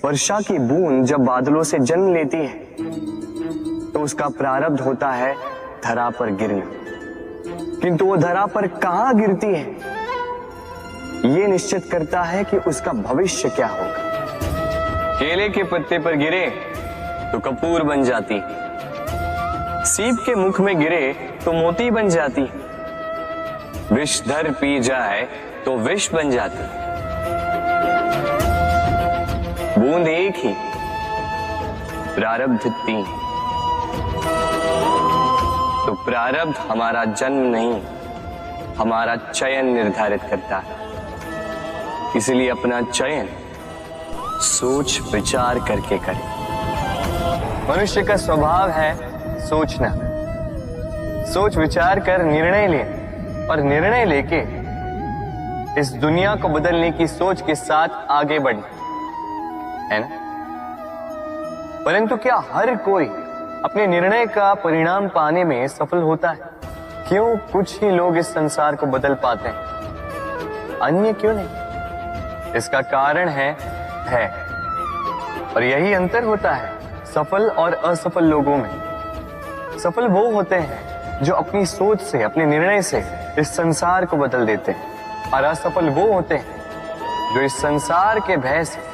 वर्षा की बूंद जब बादलों से जन्म लेती है तो उसका प्रारब्ध होता है धरा पर गिरना, किंतु वो धरा पर कहां गिरती है यह निश्चित करता है कि उसका भविष्य क्या होगा। केले के पत्ते पर गिरे तो कपूर बन जाती, सीप के मुख में गिरे तो मोती बन जाती, विषधर पी जाए तो विष बन जाती। बूंद एक ही, प्रारब्ध तीन। तो प्रारब्ध हमारा जन्म नहीं, हमारा चयन निर्धारित करता है। इसलिए अपना चयन सोच विचार करके करें। मनुष्य का स्वभाव है सोचना, सोच विचार कर निर्णय ले और निर्णय लेके इस दुनिया को बदलने की सोच के साथ आगे बढ़े, है ना? परंतु क्या हर कोई अपने निर्णय का परिणाम पाने में सफल होता है? क्यों कुछ ही लोग इस संसार को बदल पाते हैं, अन्य क्यों नहीं? इसका कारण है भय, और यही अंतर होता है सफल और असफल लोगों में। सफल वो होते हैं जो अपनी सोच से, अपने निर्णय से इस संसार को बदल देते हैं, और असफल वो होते हैं जो इस संसार के भय से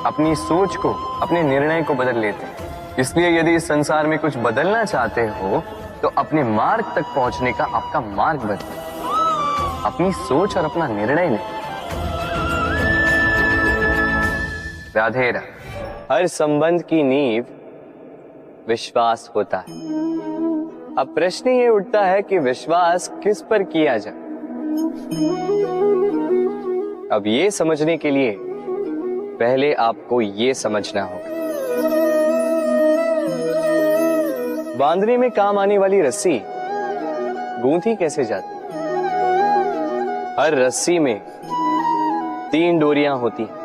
अपनी सोच को, अपने निर्णय को बदल लेते हैं। इसलिए यदि इस संसार में कुछ बदलना चाहते हो तो अपने मार्ग तक पहुंचने का आपका मार्ग बदलो, अपनी सोच और अपना निर्णय लें। राधे राधे। हर संबंध की नींव विश्वास होता है। अब प्रश्न ये उठता है कि विश्वास किस पर किया जाए। अब ये समझने के लिए पहले आपको ये समझना होगा, बांधने में काम आने वाली रस्सी गूंथी कैसे जाती? हर रस्सी में 3 डोरियां होती हैं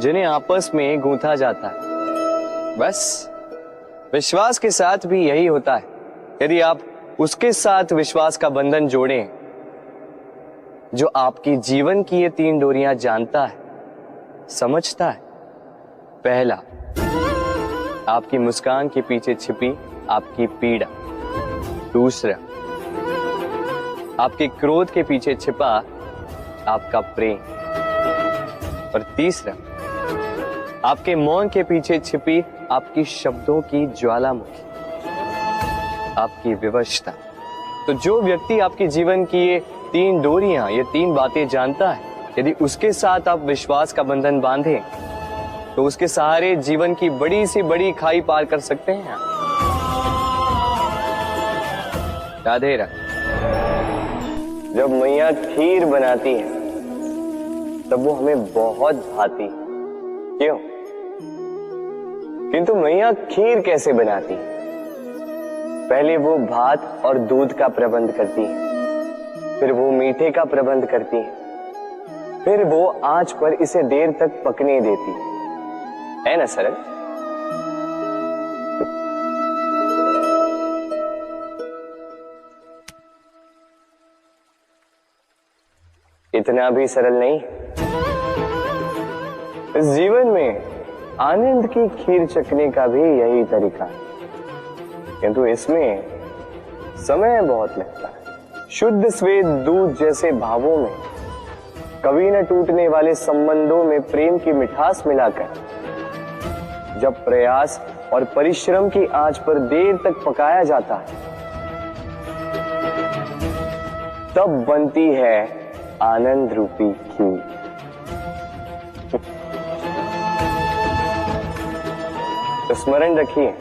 जिन्हें आपस में गूंथा जाता है। बस विश्वास के साथ भी यही होता है। यदि आप उसके साथ विश्वास का बंधन जोड़ें जो आपकी जीवन की ये 3 डोरियां जानता है, समझता है। पहला, आपकी मुस्कान के पीछे छिपी आपकी पीड़ा। दूसरा, आपके क्रोध के पीछे छिपा आपका प्रेम। और तीसरा, आपके मौन के पीछे छिपी आपकी शब्दों की ज्वालामुखी, आपकी विवशता। तो जो व्यक्ति आपके जीवन की ये 3 डोरियां, ये 3 बातें जानता है, यदि उसके साथ आप विश्वास का बंधन बांधें तो उसके सहारे जीवन की बड़ी से बड़ी खाई पार कर सकते हैं आप। राधे राधे। जब मैया खीर बनाती है तब वो हमें बहुत भाती, क्यों? किंतु मैया खीर कैसे बनाती है? पहले वो भात और दूध का प्रबंध करती है, फिर वो मीठे का प्रबंध करती है, फिर वो आंच पर इसे देर तक पकने देती है ना सरल? इतना भी सरल नहीं। इस जीवन में आनंद की खीर चखने का भी यही तरीका है, किंतु इसमें समय बहुत लगता है। शुद्ध श्वेत दूध जैसे भावों में, कभी न टूटने वाले संबंधों में प्रेम की मिठास मिलाकर जब प्रयास और परिश्रम की आंच पर देर तक पकाया जाता है तब बनती है आनंद रूपी खीर। तो स्मरण रखिए,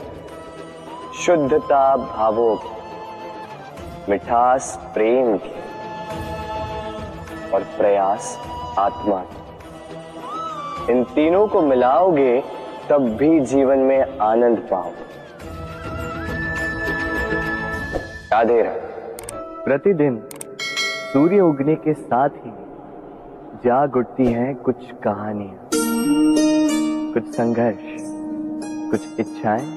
शुद्धता भावों की, मिठास प्रेम की और प्रयास आत्मा की, इन तीनों को मिलाओगे तब भी जीवन में आनंद पाओगे। राधे राधे। प्रतिदिन सूर्य उगने के साथ ही जाग उठती हैं कुछ कहानियां, कुछ संघर्ष, कुछ इच्छाएं,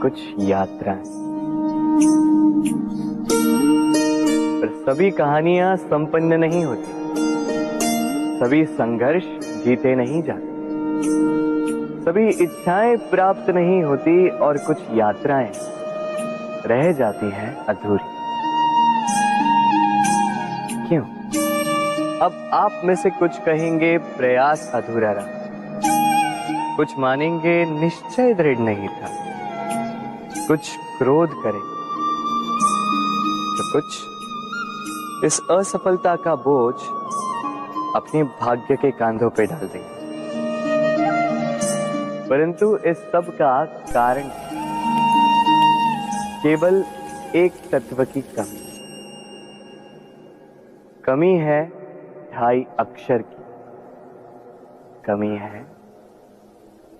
कुछ यात्राएं। पर सभी कहानियां संपन्न नहीं होती, सभी संघर्ष जीते नहीं जाते, सभी इच्छाएं प्राप्त नहीं होती और कुछ यात्राएं रह जाती हैं अधूरी। क्यों? अब आप में से कुछ कहेंगे प्रयास अधूरा रहा, कुछ मानेंगे निश्चय दृढ़ नहीं था, कुछ क्रोध करेंगे, तो कुछ इस असफलता का बोझ अपने भाग्य के कांधों पे डाल देंगे। परंतु इस सब का कारण केवल एक तत्व की कमी। कमी है 2.5 अक्षर की, कमी है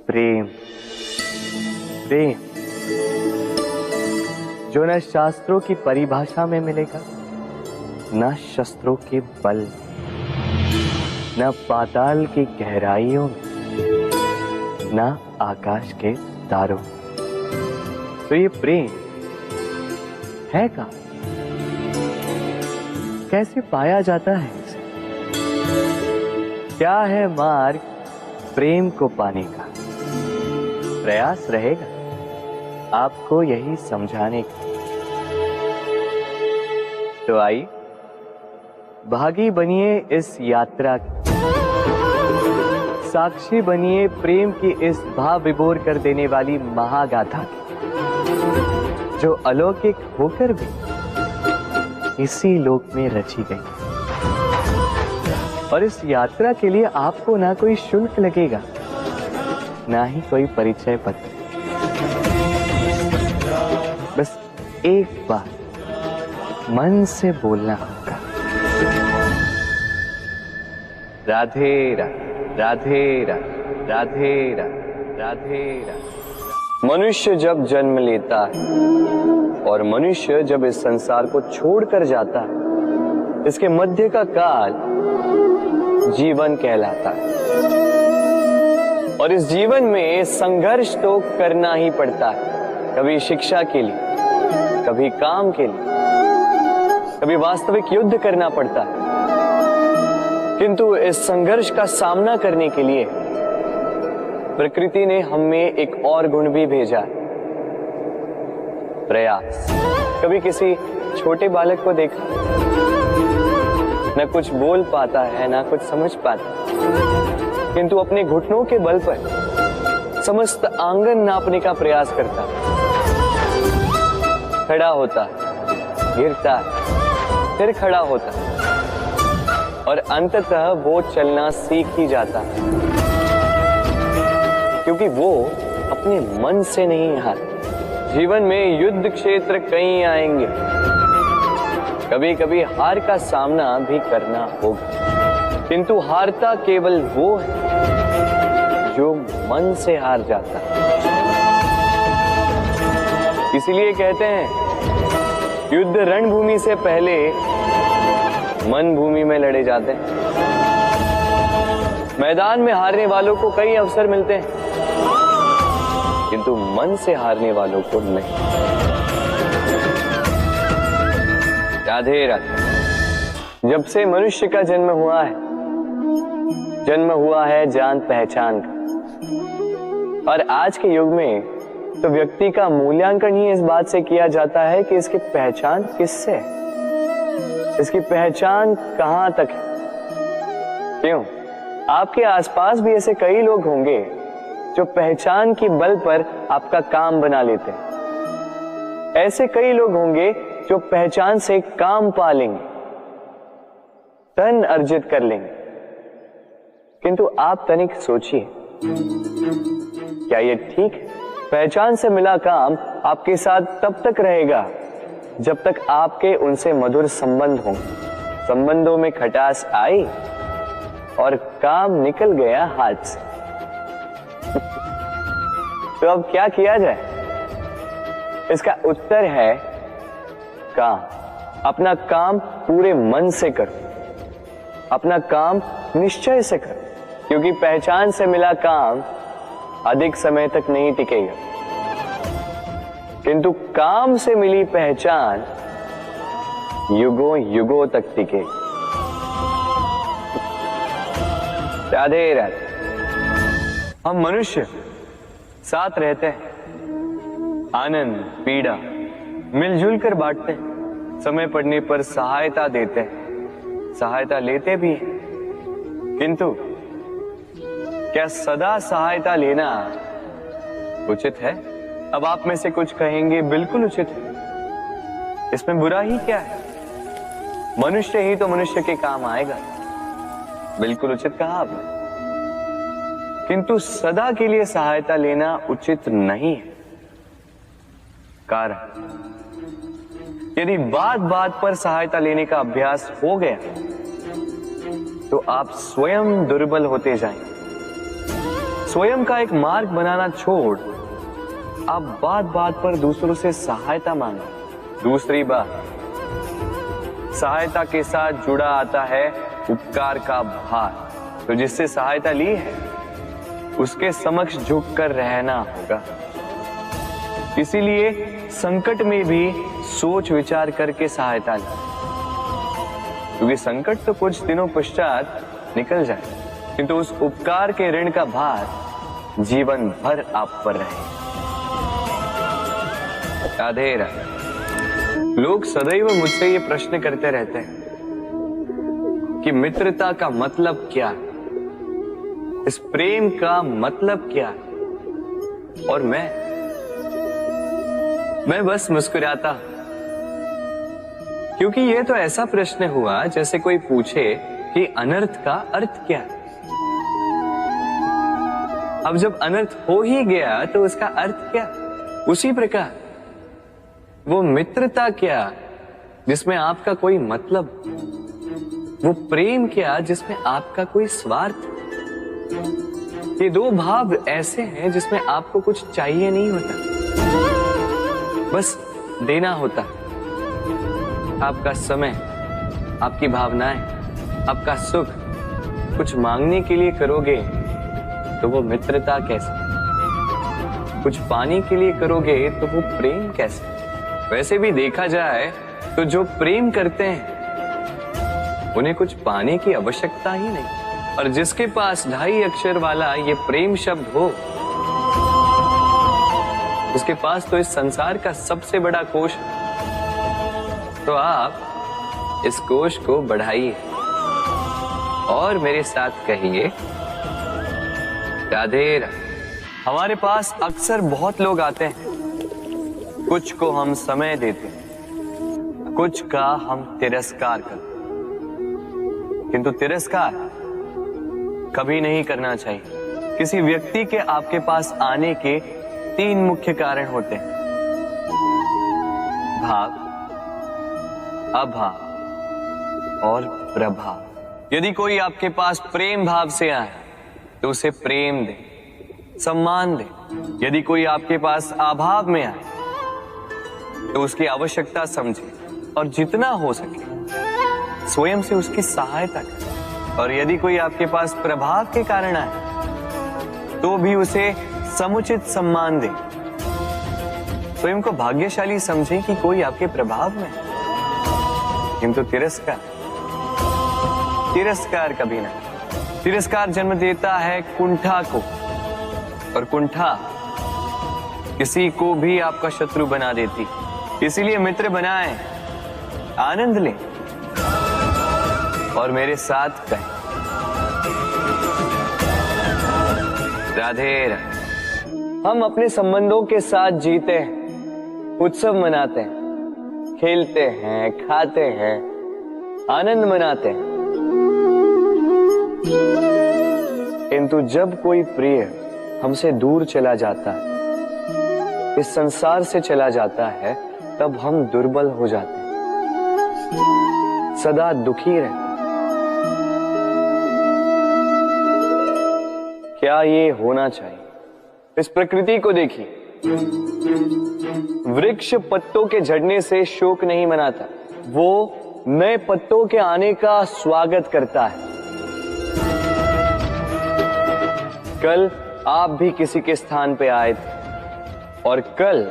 प्रेम। प्रेम जो न शास्त्रों की परिभाषा में मिलेगा, न शस्त्रों के बल, न पाताल की गहराइयों में, न आकाश के तारों। तो ये प्रेम है कहाँ? कैसे पाया जाता है इसे? क्या है मार्ग प्रेम को पाने का? प्रयास रहेगा आपको यही समझाने का। तो आइए भागी बनिए इस यात्रा की, साक्षी बनिए प्रेम की इस भाव विभोर कर देने वाली महागाथा की, जो अलौकिक होकर भी इसी लोक में रची गई। और इस यात्रा के लिए आपको ना कोई शुल्क लगेगा, ना ही कोई परिचय पत्र। बस एक बार मन से बोलना होगा, राधे राधे राधे राधे राधे राधे राधे राधे। मनुष्य जब जन्म लेता है और मनुष्य जब इस संसार को छोड़कर जाता है, इसके मध्य का काल जीवन कहलाता है। और इस जीवन में संघर्ष तो करना ही पड़ता है, कभी शिक्षा के लिए, कभी काम के लिए, कभी वास्तविक युद्ध करना पड़ता है। किंतु इस संघर्ष का सामना करने के लिए प्रकृति ने हमें एक और गुण भी भेजा, प्रयास। कभी किसी छोटे बालक को देखा, न कुछ बोल पाता है, ना कुछ समझ पाता, किंतु अपने घुटनों के बल पर समस्त आंगन नापने का प्रयास करता, खड़ा होता, गिरता, फिर खड़ा होता, और अंततः वो चलना सीख ही जाता, क्योंकि वो अपने मन से नहीं हार। जीवन में युद्ध क्षेत्र कई आएंगे, कभी कभी हार का सामना भी करना होगा, किंतु हारता केवल वो है जो मन से हार जाता। इसीलिए कहते हैं युद्ध रणभूमि से पहले मन भूमि में लड़े जाते हैं। मैदान में हारने वालों को कई अवसर मिलते हैं, किंतु मन से हारने वालों को नहीं। राधे राधे। जब से मनुष्य का जन्म हुआ है जान पहचान का। और आज के युग में तो व्यक्ति का मूल्यांकन ही इस बात से किया जाता है कि इसकी पहचान किससे है, इसकी पहचान कहां तक है। क्यों? आपके आसपास भी ऐसे कई लोग होंगे जो पहचान की बल पर आपका काम बना लेते हैं। ऐसे कई लोग होंगे जो पहचान से काम पा लेंगे, धन अर्जित कर लेंगे। किंतु आप तनिक सोचिए, क्या यह ठीक है? पहचान से मिला काम आपके साथ तब तक रहेगा जब तक आपके उनसे मधुर संबंध हों। संबंधों में खटास आई और काम निकल गया हाथ से। तो अब क्या किया जाए? इसका उत्तर है काम। अपना काम पूरे मन से करो, अपना काम निश्चय से करो, क्योंकि पहचान से मिला काम अधिक समय तक नहीं टिकेगा, किंतु काम से मिली पहचान युगों युगों तक टिकेगी। राधे राधे। हम मनुष्य साथ रहते हैं, आनंद पीड़ा मिलजुल कर बांटते हैं, समय पड़ने पर सहायता देते हैं, सहायता लेते भी हैं, किंतु क्या सदा सहायता लेना उचित है? अब आप में से कुछ कहेंगे बिल्कुल उचित है, इसमें बुरा ही क्या है, मनुष्य ही तो मनुष्य के काम आएगा। बिल्कुल उचित कहा आपने, किंतु सदा के लिए सहायता लेना उचित नहीं है। कारण, यदि बात बात पर सहायता लेने का अभ्यास हो गया तो आप स्वयं दुर्बल होते जाएंगे। स्वयं का एक मार्ग बनाना छोड़ आप बात बात पर दूसरों से सहायता मांगे। दूसरी बात, सहायता के साथ जुड़ा आता है उपकार का भार, तो जिससे सहायता ली है उसके समक्ष झुककर रहना होगा। इसीलिए संकट में भी सोच विचार करके सहायता ली, क्योंकि संकट तो कुछ दिनों पश्चात निकल जाए, किंतु उस उपकार के ऋण का भार जीवन भर आप पर रहे। राधे राधे। लोग सदैव मुझसे ये प्रश्न करते रहते हैं कि मित्रता का मतलब क्या है, इस प्रेम का मतलब क्या है, और मैं बस मुस्कुराता, क्योंकि यह तो ऐसा प्रश्न हुआ जैसे कोई पूछे कि अनर्थ का अर्थ क्या है। अब जब अनर्थ हो ही गया तो उसका अर्थ क्या? उसी प्रकार वो मित्रता क्या जिसमें आपका कोई मतलब, वो प्रेम क्या जिसमें आपका कोई स्वार्थ। ये दो भाव ऐसे हैं जिसमें आपको कुछ चाहिए नहीं होता, बस देना होता। आपका समय, आपकी भावनाएं, आपका सुख कुछ मांगने के लिए करोगे तो वो मित्रता कैसे? कुछ पाने के लिए करोगे तो वो प्रेम कैसे? वैसे भी देखा जाए तो जो प्रेम करते हैं उन्हें कुछ पाने की आवश्यकता ही नहीं, और जिसके पास 2.5 अक्षर वाला ये प्रेम शब्द हो, उसके पास तो इस संसार का सबसे बड़ा कोश। तो आप इस कोश को बढ़ाइए और मेरे साथ कहिए राधे राधे। हमारे पास अक्सर बहुत लोग आते हैं, कुछ को हम समय देते हैं, कुछ का हम तिरस्कार करते हैं, किंतु तिरस्कार कभी नहीं करना चाहिए। किसी व्यक्ति के आपके पास आने के 3 मुख्य कारण होते हैं: भाव, अभाव और प्रभाव। यदि कोई आपके पास प्रेम भाव से आए तो उसे प्रेम दे, सम्मान दे। यदि कोई आपके पास अभाव में आए तो उसकी आवश्यकता समझे और जितना हो सके स्वयं से उसकी सहायता करें। और यदि कोई आपके पास प्रभाव के कारण आए तो भी उसे समुचित सम्मान दे। स्वयं को भाग्यशाली समझे कि कोई आपके प्रभाव में, किंतु तिरस्कार कभी नहीं। तिरस्कार जन्म देता है कुंठा को, और कुंठा किसी को भी आपका शत्रु बना देती। इसीलिए मित्र बनाएं, आनंद लें और मेरे साथ कहें राधे राधे। हम अपने संबंधों के साथ जीते हैं, उत्सव मनाते हैं, खेलते हैं, खाते हैं, आनंद मनाते हैं, किंतु जब कोई प्रिय हमसे दूर चला जाता है, इस संसार से चला जाता है, तब हम दुर्बल हो जाते हैं, सदा दुखी रहते हैं। क्या ये होना चाहिए? इस प्रकृति को देखिए, वृक्ष पत्तों के झड़ने से शोक नहीं मनाता, वो नए पत्तों के आने का स्वागत करता है। कल आप भी किसी के स्थान पे आए थे और कल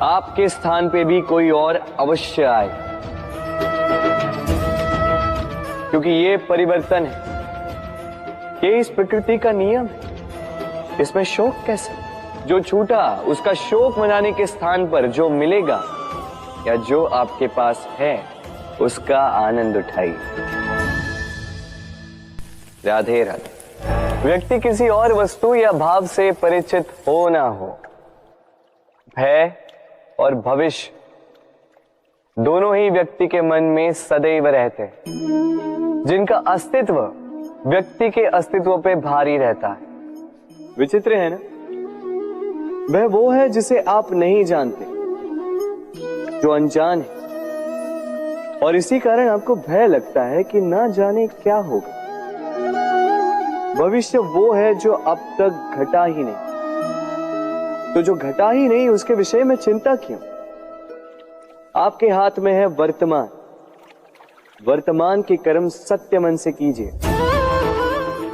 आपके स्थान पे भी कोई और अवश्य आए, क्योंकि ये परिवर्तन है, ये इस प्रकृति का नियम है। इसमें शोक कैसे? जो छूटा उसका शोक मनाने के स्थान पर जो मिलेगा या जो आपके पास है उसका आनंद उठाइए। राधे राधे। व्यक्ति किसी और वस्तु या भाव से परिचित हो ना हो, भय और भविष्य दोनों ही व्यक्ति के मन में सदैव रहते हैं, जिनका अस्तित्व व्यक्ति के अस्तित्व पे भारी रहता है। विचित्र है ना? वह वो है जिसे आप नहीं जानते, जो अनजान है, और इसी कारण आपको भय लगता है कि ना जाने क्या होगा। भविष्य वो है जो अब तक घटा ही नहीं, तो जो घटा ही नहीं उसके विषय में चिंता क्यों? आपके हाथ में है वर्तमान। वर्तमान के कर्म सत्य मन से कीजिए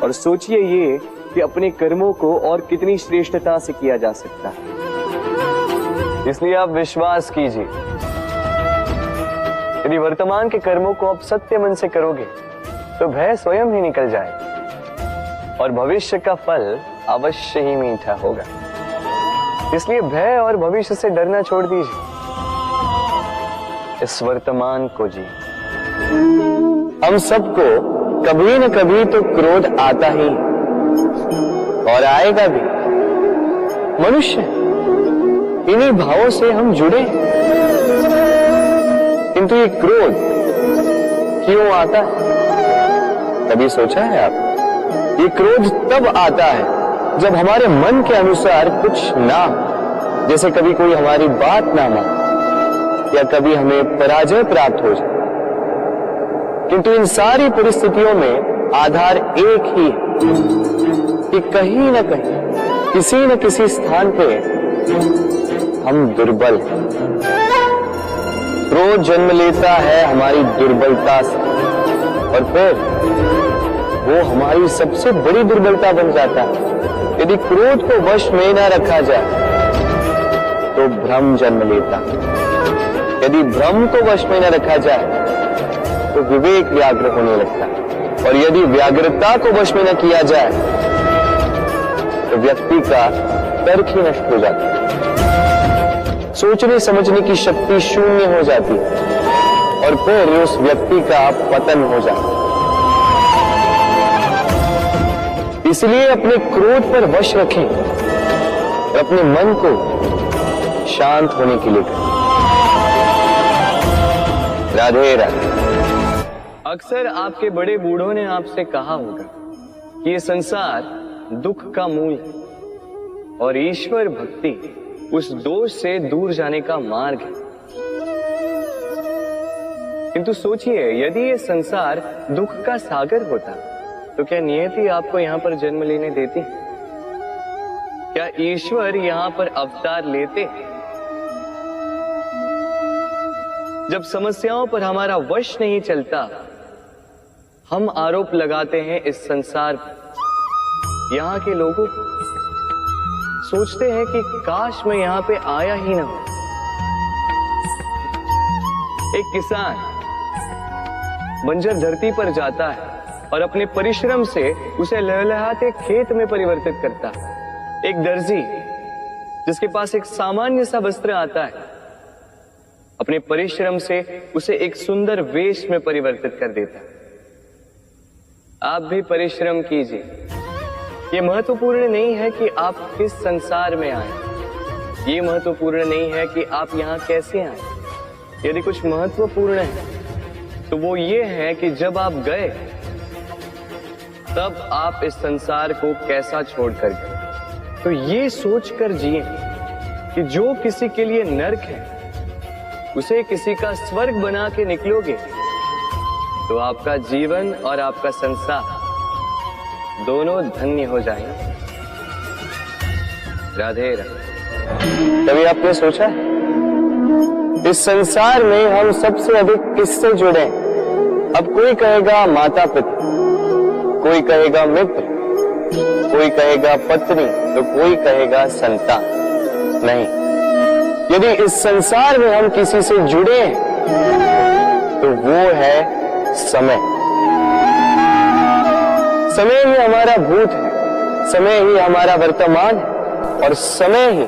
और सोचिए ये कि अपने कर्मों को और कितनी श्रेष्ठता से किया जा सकता है। इसलिए आप विश्वास कीजिए, यदि वर्तमान के कर्मों को आप सत्य मन से करोगे तो भय स्वयं ही निकल जाएगा और भविष्य का फल अवश्य ही मीठा होगा। इसलिए भय और भविष्य से डरना छोड़ दीजिए, इस वर्तमान को जी। हम सबको कभी न कभी तो क्रोध आता ही और आएगा भी। मनुष्य इन्हीं भावों से हम जुड़े, किंतु ये क्रोध क्यों आता है? कभी सोचा है आप? ये क्रोध तब आता है जब हमारे मन के अनुसार कुछ ना हो, जैसे कभी कोई हमारी बात ना माने या कभी हमें पराजय प्राप्त हो जाए। किंतु इन सारी परिस्थितियों में आधार एक ही है कि कहीं ना कहीं किसी न किसी स्थान पे हम दुर्बल हैं। क्रोध जन्म लेता है हमारी दुर्बलता से और फिर वो हमारी सबसे बड़ी दुर्बलता बन जाता है। यदि क्रोध को वश में न रखा जाए तो भ्रम जन्म लेता है। यदि भ्रम को वश में न रखा जाए तो विवेक व्याग्र होने लगता है और यदि व्याग्रता को वश में न किया जाए तो व्यक्ति का तर्क ही नष्ट हो जाता है। सोचने समझने की शक्ति शून्य हो जाती है और फिर उस व्यक्ति का पतन हो जाता है। इसलिए अपने क्रोध पर वश रखें और अपने मन को शांत होने के लिए करें। राधे राधे। अक्सर आपके बड़े बूढ़ों ने आपसे कहा होगा कि ये संसार दुख का मूल है और ईश्वर भक्ति उस दोष से दूर जाने का मार्ग है। किंतु सोचिए, यदि ये संसार दुख का सागर होता तो क्या नियति आपको यहां पर जन्म लेने देती? क्या ईश्वर यहां पर अवतार लेते? जब समस्याओं पर हमारा वश नहीं चलता, हम आरोप लगाते हैं इस संसार पर। यहां के लोगों सोचते हैं कि काश मैं यहां पे आया ही ना हो। एक किसान बंजर धरती पर जाता है और अपने परिश्रम से उसे लहलहाते खेत में परिवर्तित करता है। एक दर्जी जिसके पास एक सामान्य सा वस्त्र आता है, अपने परिश्रम से उसे एक सुंदर वेश में परिवर्तित कर देता है। आप भी परिश्रम कीजिए। ये महत्वपूर्ण नहीं है कि आप किस संसार में आए, ये महत्वपूर्ण नहीं है कि आप यहाँ कैसे आए। यदि कुछ महत्वपूर्ण है तो वो ये है कि जब आप गए तब आप इस संसार को कैसा छोड़कर गए। तो ये सोचकर जिए कि जो किसी के लिए नरक है उसे किसी का स्वर्ग बना के निकलोगे तो आपका जीवन और आपका संसार दोनों धन्य हो जाएंगे। राधे राधे। कभी आपने सोचा इस संसार में हम सबसे अधिक किससे जुड़े? अब कोई कहेगा माता पिता, कोई कहेगा मित्र, कोई कहेगा पत्नी, तो कोई कहेगा संतान। नहीं, यदि इस संसार में हम किसी से जुड़े हैं तो वो है समय। समय ही हमारा भूत है, समय ही हमारा वर्तमान है और समय ही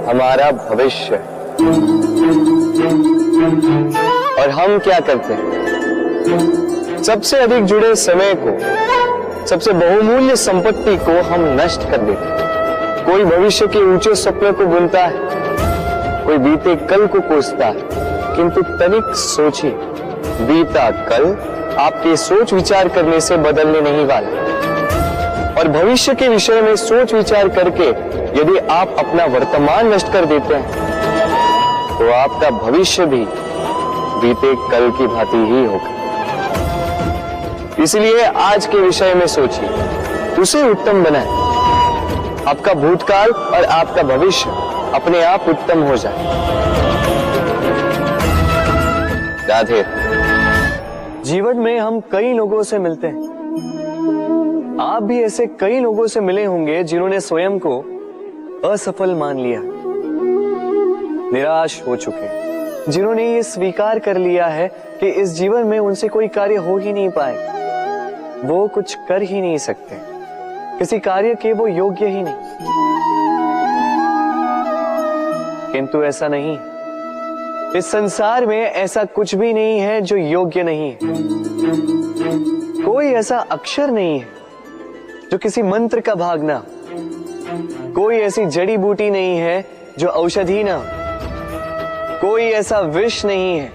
हमारा भविष्य है। और हम क्या करते हैं? सबसे अधिक जुड़े समय को, सबसे बहुमूल्य संपत्ति को हम नष्ट कर देते हैं। कोई भविष्य के ऊंचे सपने को बुनता है, कोई बीते कल को कोसता है, किंतु तनिक सोचिए, बीता कल आपके सोच विचार करने से बदलने नहीं वाला। और भविष्य के विषय में सोच विचार करके यदि आप अपना वर्तमान नष्ट कर देते हैं तो आपका भविष्य भी बीते कल की भांति ही होगा। इसलिए आज के विषय में सोचिए, उसे उत्तम बनाएं। आपका भूतकाल और आपका भविष्य अपने आप उत्तम हो जाए। राधे। जीवन में हम कई लोगों से मिलते हैं। आप भी ऐसे कई लोगों से मिले होंगे जिन्होंने स्वयं को असफल मान लिया, निराश हो चुके, जिन्होंने ये स्वीकार कर लिया है कि इस जीवन में उनसे कोई कार्य हो ही नहीं पाएगा, वो कुछ कर ही नहीं सकते, किसी कार्य के वो योग्य ही नहीं। किंतु ऐसा नहीं, इस संसार में ऐसा कुछ भी नहीं है जो योग्य नहीं है। कोई ऐसा अक्षर नहीं है जो किसी मंत्र का भाग ना हो, कोई ऐसी जड़ी बूटी नहीं है जो औषधि ना हो, कोई ऐसा विष नहीं है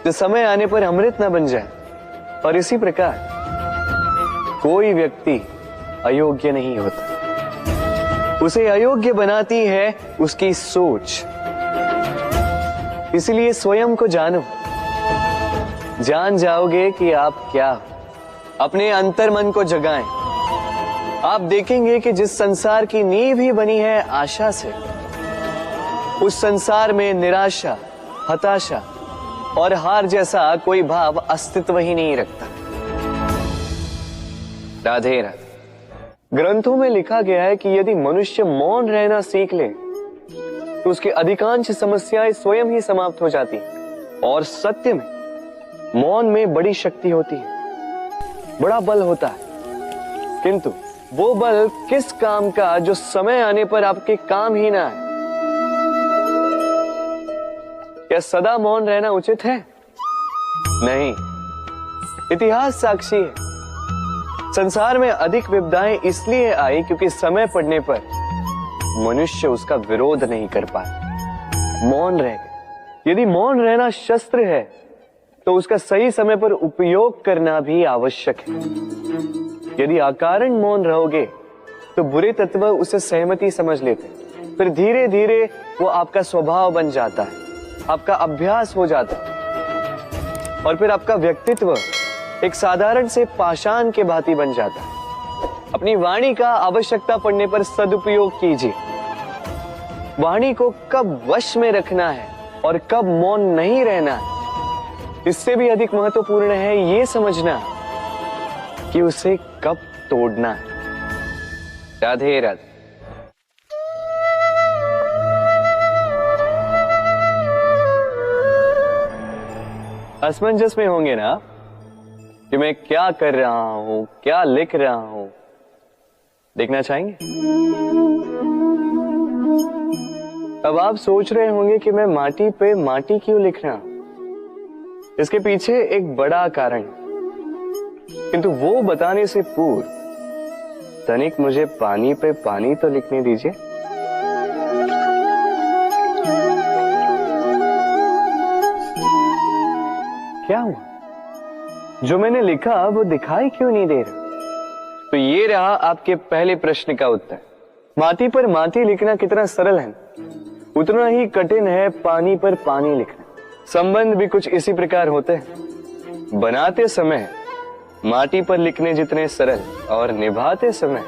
जो समय आने पर अमृत ना बन जाए। और इसी प्रकार कोई व्यक्ति अयोग्य नहीं होता, उसे अयोग्य बनाती है उसकी सोच। इसलिए स्वयं को जानो, जान जाओगे कि आप क्या हो। अपने अंतर मन को जगाएं। आप देखेंगे कि जिस संसार की नींव ही बनी है आशा से, उस संसार में निराशा, हताशा और हार जैसा कोई भाव अस्तित्व ही नहीं रखता। राधे राधे। ग्रंथों में लिखा गया है कि यदि मनुष्य मौन रहना सीख ले तो उसकी अधिकांश समस्याएं स्वयं ही समाप्त हो जाती हैं। और सत्य में मौन में बड़ी शक्ति होती है, बड़ा बल होता है। किंतु वो बल किस काम का जो समय आने पर आपके काम ही ना है। क्या सदा मौन रहना उचित है? नहीं। इतिहास साक्षी है, संसार में अधिक विपदाएं इसलिए आई क्योंकि समय पड़ने पर मनुष्य उसका विरोध नहीं कर पाया, मौन रह गया। यदि मौन रहना शस्त्र है तो उसका सही समय पर उपयोग करना भी आवश्यक है। यदि अकारण मौन रहोगे तो बुरे तत्व उसे सहमति समझ लेते, फिर धीरे धीरे वो आपका स्वभाव बन जाता है, आपका अभ्यास हो जाता है और फिर आपका व्यक्तित्व एक साधारण से पाषाण के भांति बन जाता है। अपनी वाणी का आवश्यकता पड़ने पर सदुपयोग कीजिए। वाणी को कब वश में रखना है और कब मौन नहीं रहना है, इससे भी अधिक महत्वपूर्ण है ये समझना कि उसे कब तोड़ना है। राधे राधे। असमंजस में होंगे ना कि मैं क्या कर रहा हूं, क्या लिख रहा हूं, देखना चाहेंगे? अब आप सोच रहे होंगे कि मैं माटी पे माटी क्यों लिख रहा हूं। इसके पीछे एक बड़ा कारण, किंतु वो बताने से पूर्व तनिक मुझे पानी पे पानी तो लिखने दीजिए। क्या हुआ? जो मैंने लिखा वो दिखाई क्यों नहीं दे रहा? तो ये रहा आपके पहले प्रश्न का उत्तर। माटी पर माटी लिखना कितना सरल है, उतना ही कठिन है पानी पर पानी लिखना। संबंध भी कुछ इसी प्रकार होते हैं। बनाते समय माटी पर लिखने जितने सरल और निभाते समय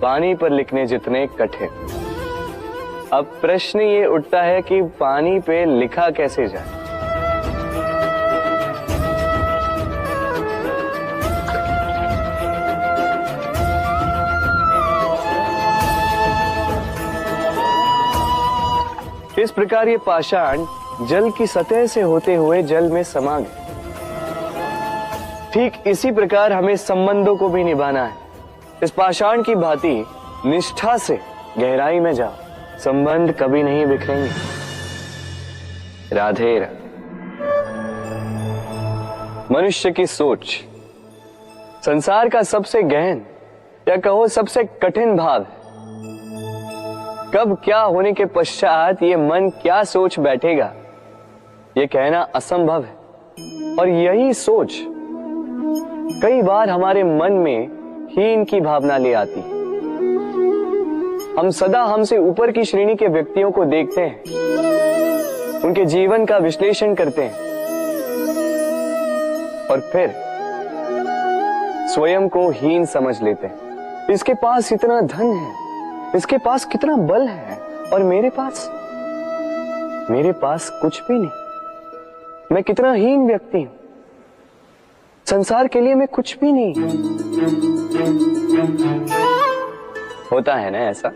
पानी पर लिखने जितने कठिन। अब प्रश्न ये उठता है कि पानी पे लिखा कैसे जाए। इस प्रकार ये पाषाण जल की सतह से होते हुए जल में समा गए। ठीक इसी प्रकार हमें संबंधों को भी निभाना है। इस पाषाण की भांति निष्ठा से गहराई में जाओ, संबंध कभी नहीं बिखरेंगे। राधे राधे। मनुष्य की सोच संसार का सबसे गहन या कहो सबसे कठिन भाव है। कब क्या होने के पश्चात ये मन क्या सोच बैठेगा, ये कहना असंभव है। और यही सोच कई बार हमारे मन में हीन की भावना ले आती है। हम सदा हमसे ऊपर की श्रेणी के व्यक्तियों को देखते हैं, उनके जीवन का विश्लेषण करते हैं और फिर स्वयं को हीन समझ लेते हैं। इसके पास इतना धन है, इसके पास कितना बल है, और मेरे पास कुछ भी नहीं। मैं कितना हीन व्यक्ति हूं, संसार के लिए मैं कुछ भी नहीं। होता है ना ऐसा?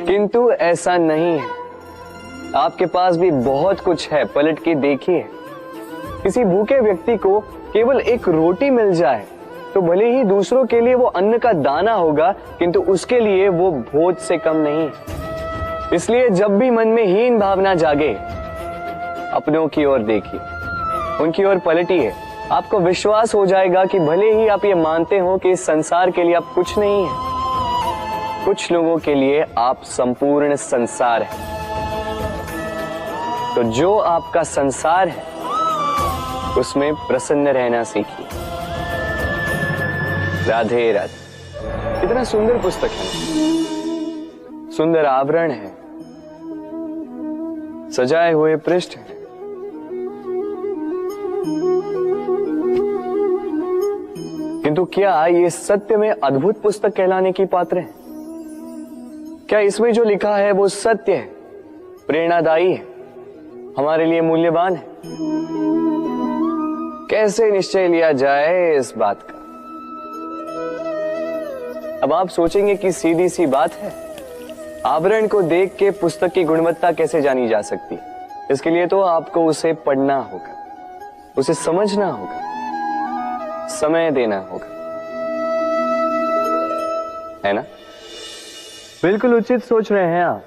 किंतु ऐसा नहीं है। आपके पास भी बहुत कुछ है, पलट के देखिए। किसी भूखे व्यक्ति को केवल एक रोटी मिल जाए तो भले ही दूसरों के लिए वो अन्न का दाना होगा, किंतु उसके लिए वो भोज से कम नहीं। इसलिए जब भी मन में हीन भावना जागे, अपनों की ओर देखिए, उनकी ओर पलटिए। आपको विश्वास हो जाएगा कि भले ही आप ये मानते हो कि इस संसार के लिए आप कुछ नहीं है, कुछ लोगों के लिए आप संपूर्ण संसार है। तो जो आपका संसार है उसमें प्रसन्न रहना सीखिए। राधे राधे। कितना सुंदर पुस्तक है, सुंदर आवरण है, सजाए हुए पृष्ठ है। किंतु क्या ये सत्य में अद्भुत पुस्तक कहलाने की पात्र है? क्या इसमें जो लिखा है वो सत्य है, प्रेरणादायी है, हमारे लिए मूल्यवान है? कैसे निश्चय लिया जाए इस बात का? अब आप सोचेंगे कि सीधी सी बात है, आवरण को देख के पुस्तक की गुणवत्ता कैसे जानी जा सकती है? इसके लिए तो आपको उसे पढ़ना होगा, उसे समझना होगा, समय देना होगा, है ना? बिल्कुल उचित सोच रहे हैं आप।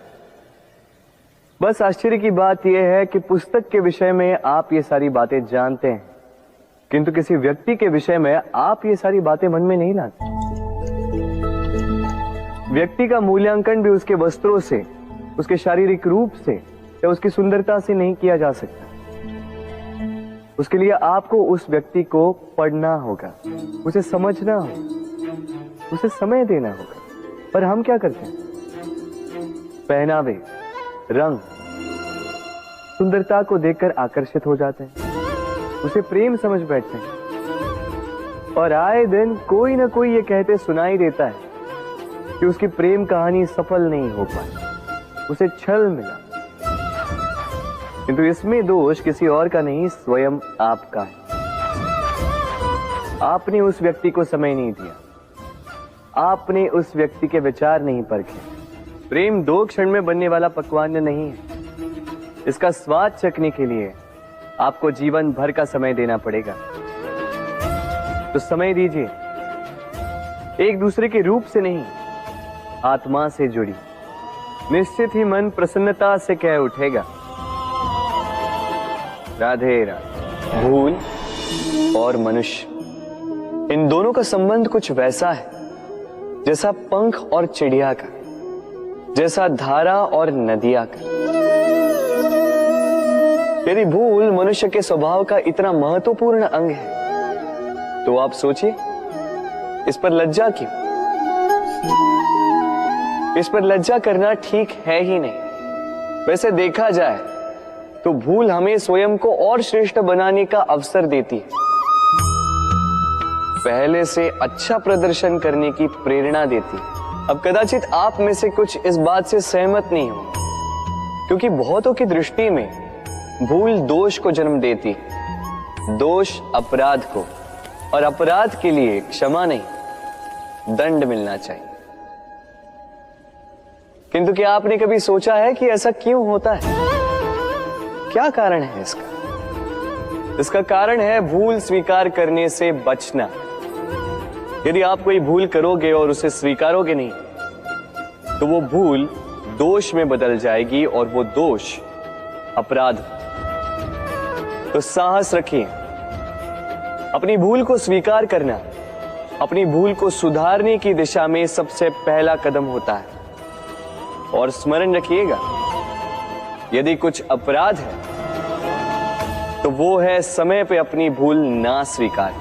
बस आश्चर्य की बात यह है कि पुस्तक के विषय में आप ये सारी बातें जानते हैं, किंतु किसी व्यक्ति के विषय में आप ये सारी बातें मन में नहीं लाते। व्यक्ति का मूल्यांकन भी उसके वस्त्रों से, उसके शारीरिक रूप से या उसकी सुंदरता से नहीं किया जा सकता। उसके लिए आपको उस व्यक्ति को पढ़ना होगा, उसे समझना होगा, उसे समय देना होगा। पर हम क्या करते हैं? पहनावे, रंग, सुंदरता को देखकर आकर्षित हो जाते हैं, उसे प्रेम समझ बैठते हैं, और आए दिन कोई ना कोई ये कहते सुनाई देता है कि उसकी प्रेम कहानी सफल नहीं हो पाई, उसे छल मिला। किंतु इसमें दोष किसी और का नहीं, स्वयं आपका है। आपने उस व्यक्ति को समय नहीं दिया, आपने उस व्यक्ति के विचार नहीं परखे। प्रेम 2 क्षण में बनने वाला पकवान नहीं है। इसका स्वाद चखने के लिए आपको जीवन भर का समय देना पड़ेगा। तो समय दीजिए, एक दूसरे के रूप से नहीं, आत्मा से जुड़ी। निश्चित ही मन प्रसन्नता से कह उठेगा, राधे राधे। भूल और मनुष्य, इन दोनों का संबंध कुछ वैसा है जैसा पंख और चिड़िया का, जैसा धारा और नदिया का। यदि भूल मनुष्य के स्वभाव का इतना महत्वपूर्ण अंग है तो आप सोचिए, इस पर लज्जा क्यों? इस पर लज्जा करना ठीक है ही नहीं। वैसे देखा जाए तो भूल हमें स्वयं को और श्रेष्ठ बनाने का अवसर देती है, पहले से अच्छा प्रदर्शन करने की प्रेरणा देती है। अब कदाचित आप में से कुछ इस बात से सहमत नहीं हो, क्योंकि बहुतों की दृष्टि में भूल दोष को जन्म देती, दोष अपराध को, और अपराध के लिए क्षमा नहीं, दंड मिलना चाहिए। किंतु क्या आपने कभी सोचा है कि ऐसा क्यों होता है? क्या कारण है इसका? इसका कारण है भूल स्वीकार करने से बचना। यदि आप कोई भूल करोगे और उसे स्वीकारोगे नहीं, तो वो भूल दोष में बदल जाएगी और वो दोष अपराध। तो साहस रखिए, अपनी भूल को स्वीकार करना अपनी भूल को सुधारने की दिशा में सबसे पहला कदम होता है। और स्मरण रखिएगा, यदि कुछ अपराध है तो वो है समय पे अपनी भूल ना स्वीकार।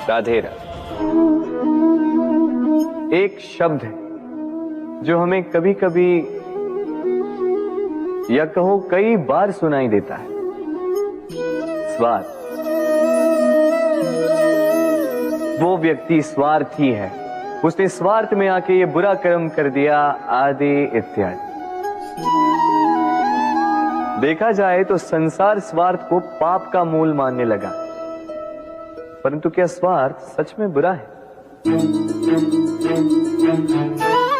राधे राधे। एक शब्द है जो हमें कभी कभी या कहो कई बार सुनाई देता है, स्वार्थ। वो व्यक्ति स्वार्थी है, उसने स्वार्थ में आके ये बुरा कर्म कर दिया, आदि इत्यादि। देखा जाए तो संसार स्वार्थ को पाप का मूल मानने लगा, परंतु क्या स्वार्थ सच में बुरा है?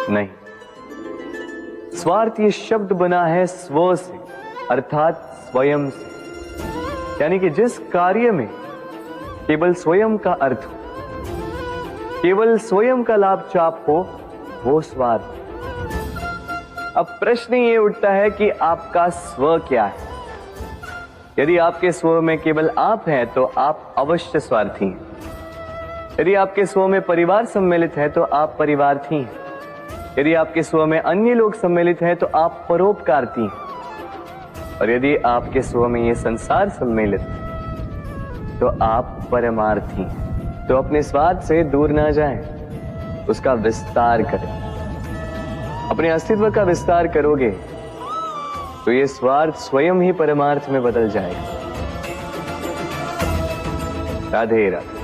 नहीं। स्वार्थ ये शब्द बना है स्व से, अर्थात स्वयं से। यानी कि जिस कार्य में केवल स्वयं का अर्थ हो, केवल स्वयं का लाभ चाप हो, वो स्वार्थ। अब प्रश्न ये उठता है कि आपका स्व क्या है? यदि आपके स्व में केवल आप हैं तो आप अवश्य स्वार्थी हैं। यदि आपके स्व में परिवार सम्मिलित है तो आप परिवार्थी हैं। यदि आपके स्व में अन्य लोग सम्मिलित हैं तो आप परोपकारती हैं। और यदि आपके स्व में ये संसार सम्मिलित है तो आप परमार्थी हैं। तो अपने स्वार्थ से दूर ना जाएं, उसका विस्तार करें। अपने अस्तित्व का विस्तार करोगे तो ये स्वार्थ स्वयं ही परमार्थ में बदल जाएगा। राधे राधे।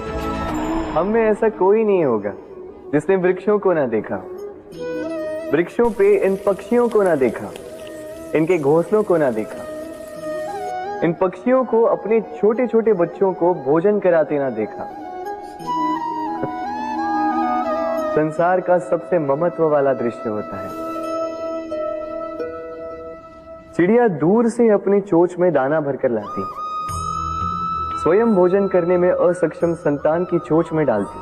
हम में ऐसा कोई नहीं होगा जिसने वृक्षों को ना देखा, वृक्षों पे इन पक्षियों को ना देखा, इनके घोंसलों को ना देखा, इन पक्षियों को अपने छोटे छोटे बच्चों को भोजन कराते ना देखा। संसार का सबसे ममत्व वाला दृश्य होता है। चिड़िया दूर से अपनी चोंच में दाना भरकर लाती, स्वयं भोजन करने में असक्षम संतान की चोंच में डालती,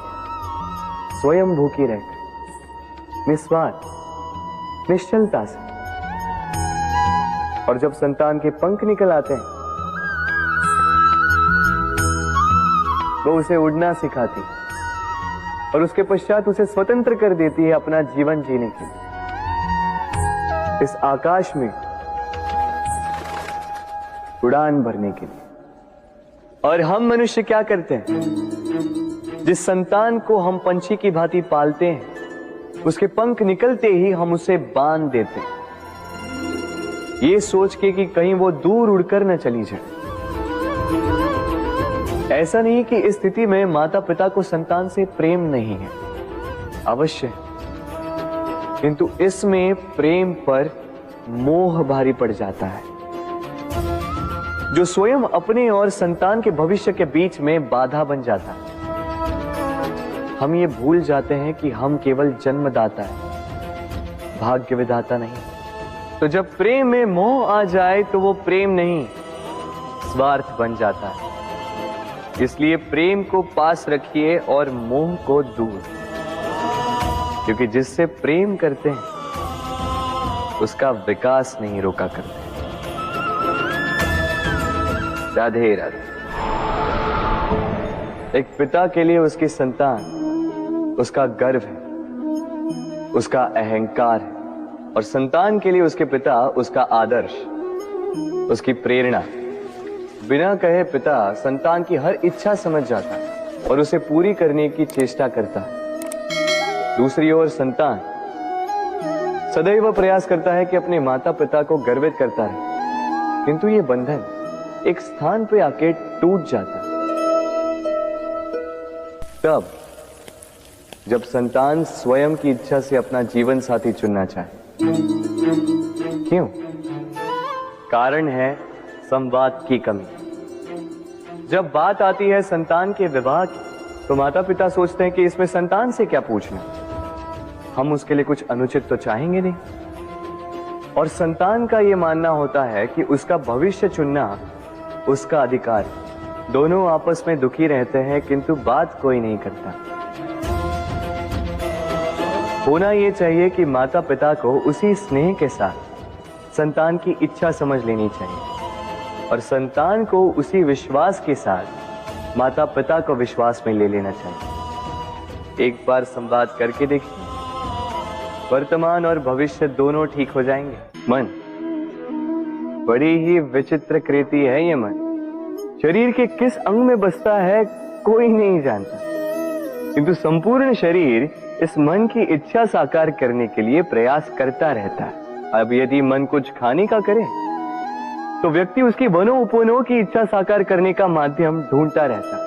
स्वयं भूखी रहकर निस्वार्थ निश्चलता से। और जब संतान के पंख निकल आते हैं, वो उसे उड़ना सिखाती और उसके पश्चात उसे स्वतंत्र कर देती है अपना जीवन जीने के लिए। इस आकाश में उड़ान भरने के लिए। और हम मनुष्य क्या करते हैं? जिस संतान को हम पंछी की भांति पालते हैं, उसके पंख निकलते ही हम उसे बांध देते हैं, ये सोच के कि कहीं वो दूर उड़कर न चली जाए। ऐसा नहीं कि इस स्थिति में माता पिता को संतान से प्रेम नहीं है, अवश्य, किंतु इसमें प्रेम पर मोह भारी पड़ जाता है, जो स्वयं अपने और संतान के भविष्य के बीच में बाधा बन जाता है। हम ये भूल जाते हैं कि हम केवल जन्मदाता है, भाग्य विधाता नहीं। तो जब प्रेम में मोह आ जाए तो वो प्रेम नहीं, स्वार्थ बन जाता है। इसलिए प्रेम को पास रखिए और मोह को दूर, क्योंकि जिससे प्रेम करते हैं उसका विकास नहीं रोका करते। राधे राधे। एक पिता के लिए उसकी संतान उसका गर्व है, उसका अहंकार है, और संतान के लिए उसके पिता उसका आदर्श, उसकी प्रेरणा। बिना कहे पिता संतान की हर इच्छा समझ जाता है और उसे पूरी करने की चेष्टा करता है। दूसरी ओर संतान सदैव प्रयास करता है कि अपने माता पिता को गर्वित करता रहे, किंतु ये बंधन एक स्थान पे आके टूट जाता है। तब जब संतान स्वयं की इच्छा से अपना जीवन साथी चुनना चाहे। क्यों? कारण है संवाद की कमी। जब बात आती है संतान के विवाह की, तो माता पिता सोचते हैं कि इसमें संतान से क्या पूछना, हम उसके लिए कुछ अनुचित तो चाहेंगे नहीं। और संतान का यह मानना होता है कि उसका भविष्य चुनना उसका अधिकार है। दोनों आपस में दुखी रहते हैं, किंतु बात कोई नहीं करता। होना यह चाहिए कि माता पिता को उसी स्नेह के साथ संतान की इच्छा समझ लेनी चाहिए और संतान को उसी विश्वास के साथ माता पिता को विश्वास में ले लेना चाहिए। एक बार संवाद करके देखिए, वर्तमान और भविष्य दोनों ठीक हो जाएंगे। मन बड़ी ही विचित्र कृति है ये मन। शरीर के किस अंग में बसता है कोई नहीं जानता, किंतु संपूर्ण शरीर इस मन की इच्छा साकार करने के लिए प्रयास करता रहता है। अब यदि मन कुछ खाने का करे तो व्यक्ति उसकी वनों उपवनों की इच्छा साकार करने का माध्यम ढूंढता रहता है।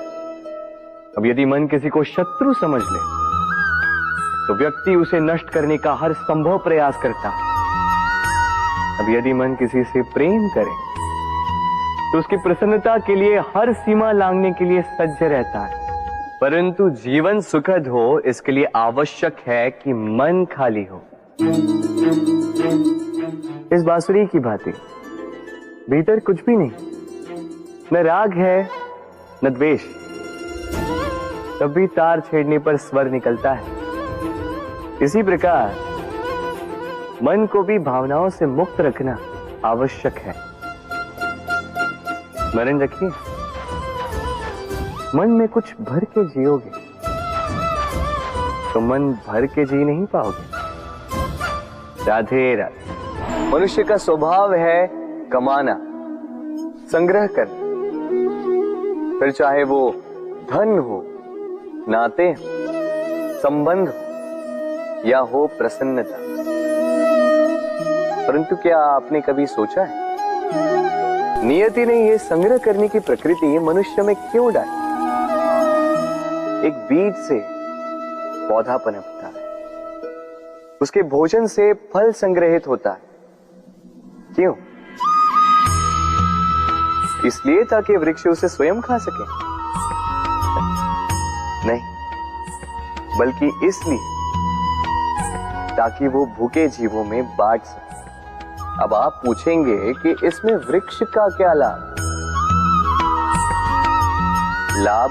अब यदि मन किसी को शत्रु समझ ले तो व्यक्ति उसे नष्ट करने का हर संभव प्रयास करता है। अब यदि मन किसी से प्रेम करे तो उसकी प्रसन्नता के लिए हर सीमा लांघने के लिए सज्ज रहता है। परंतु जीवन सुखद हो, इसके लिए आवश्यक है कि मन खाली हो। इस बांसुरी की भांति भीतर कुछ भी नहीं, न राग है न द्वेष, तब भी तार छेड़ने पर स्वर निकलता है। इसी प्रकार मन को भी भावनाओं से मुक्त रखना आवश्यक है। स्मरण रखिए, मन में कुछ भर के जियोगे तो मन भर के जी नहीं पाओगे। राधे राधे। मनुष्य का स्वभाव है कमाना, संग्रह करना, फिर चाहे वो धन हो, नाते हो, संबंध हो या हो प्रसन्नता। परंतु क्या आपने कभी सोचा है नियति ने यह संग्रह करने की प्रकृति मनुष्य में क्यों डाली? एक बीज से पौधा पनपता है, उसके भोजन से फल संग्रहित होता है। क्यों? इसलिए ताकि वृक्ष उसे स्वयं खा सके? नहीं, बल्कि इसलिए ताकि वो भूखे जीवों में बांट सके। अब आप पूछेंगे कि इसमें वृक्ष का क्या लाभ? लाभ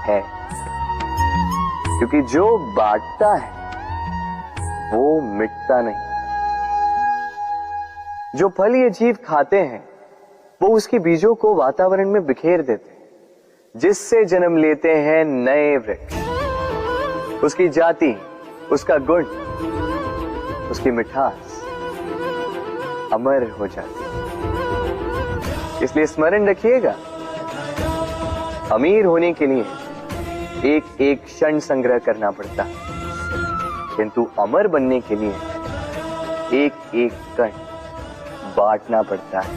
है, क्योंकि जो बांटता है वो मिटता नहीं। जो फल ये जीव खाते हैं वो उसके बीजों को वातावरण में बिखेर देते हैं, जिससे जन्म लेते हैं नए वृक्ष। उसकी जाति, उसका गुण, उसकी मिठास अमर हो जाती है। इसलिए स्मरण रखिएगा, अमीर होने के लिए एक एक क्षण संग्रह करना पड़ता है, किंतु अमर बनने के लिए एक एक कण बांटना पड़ता है।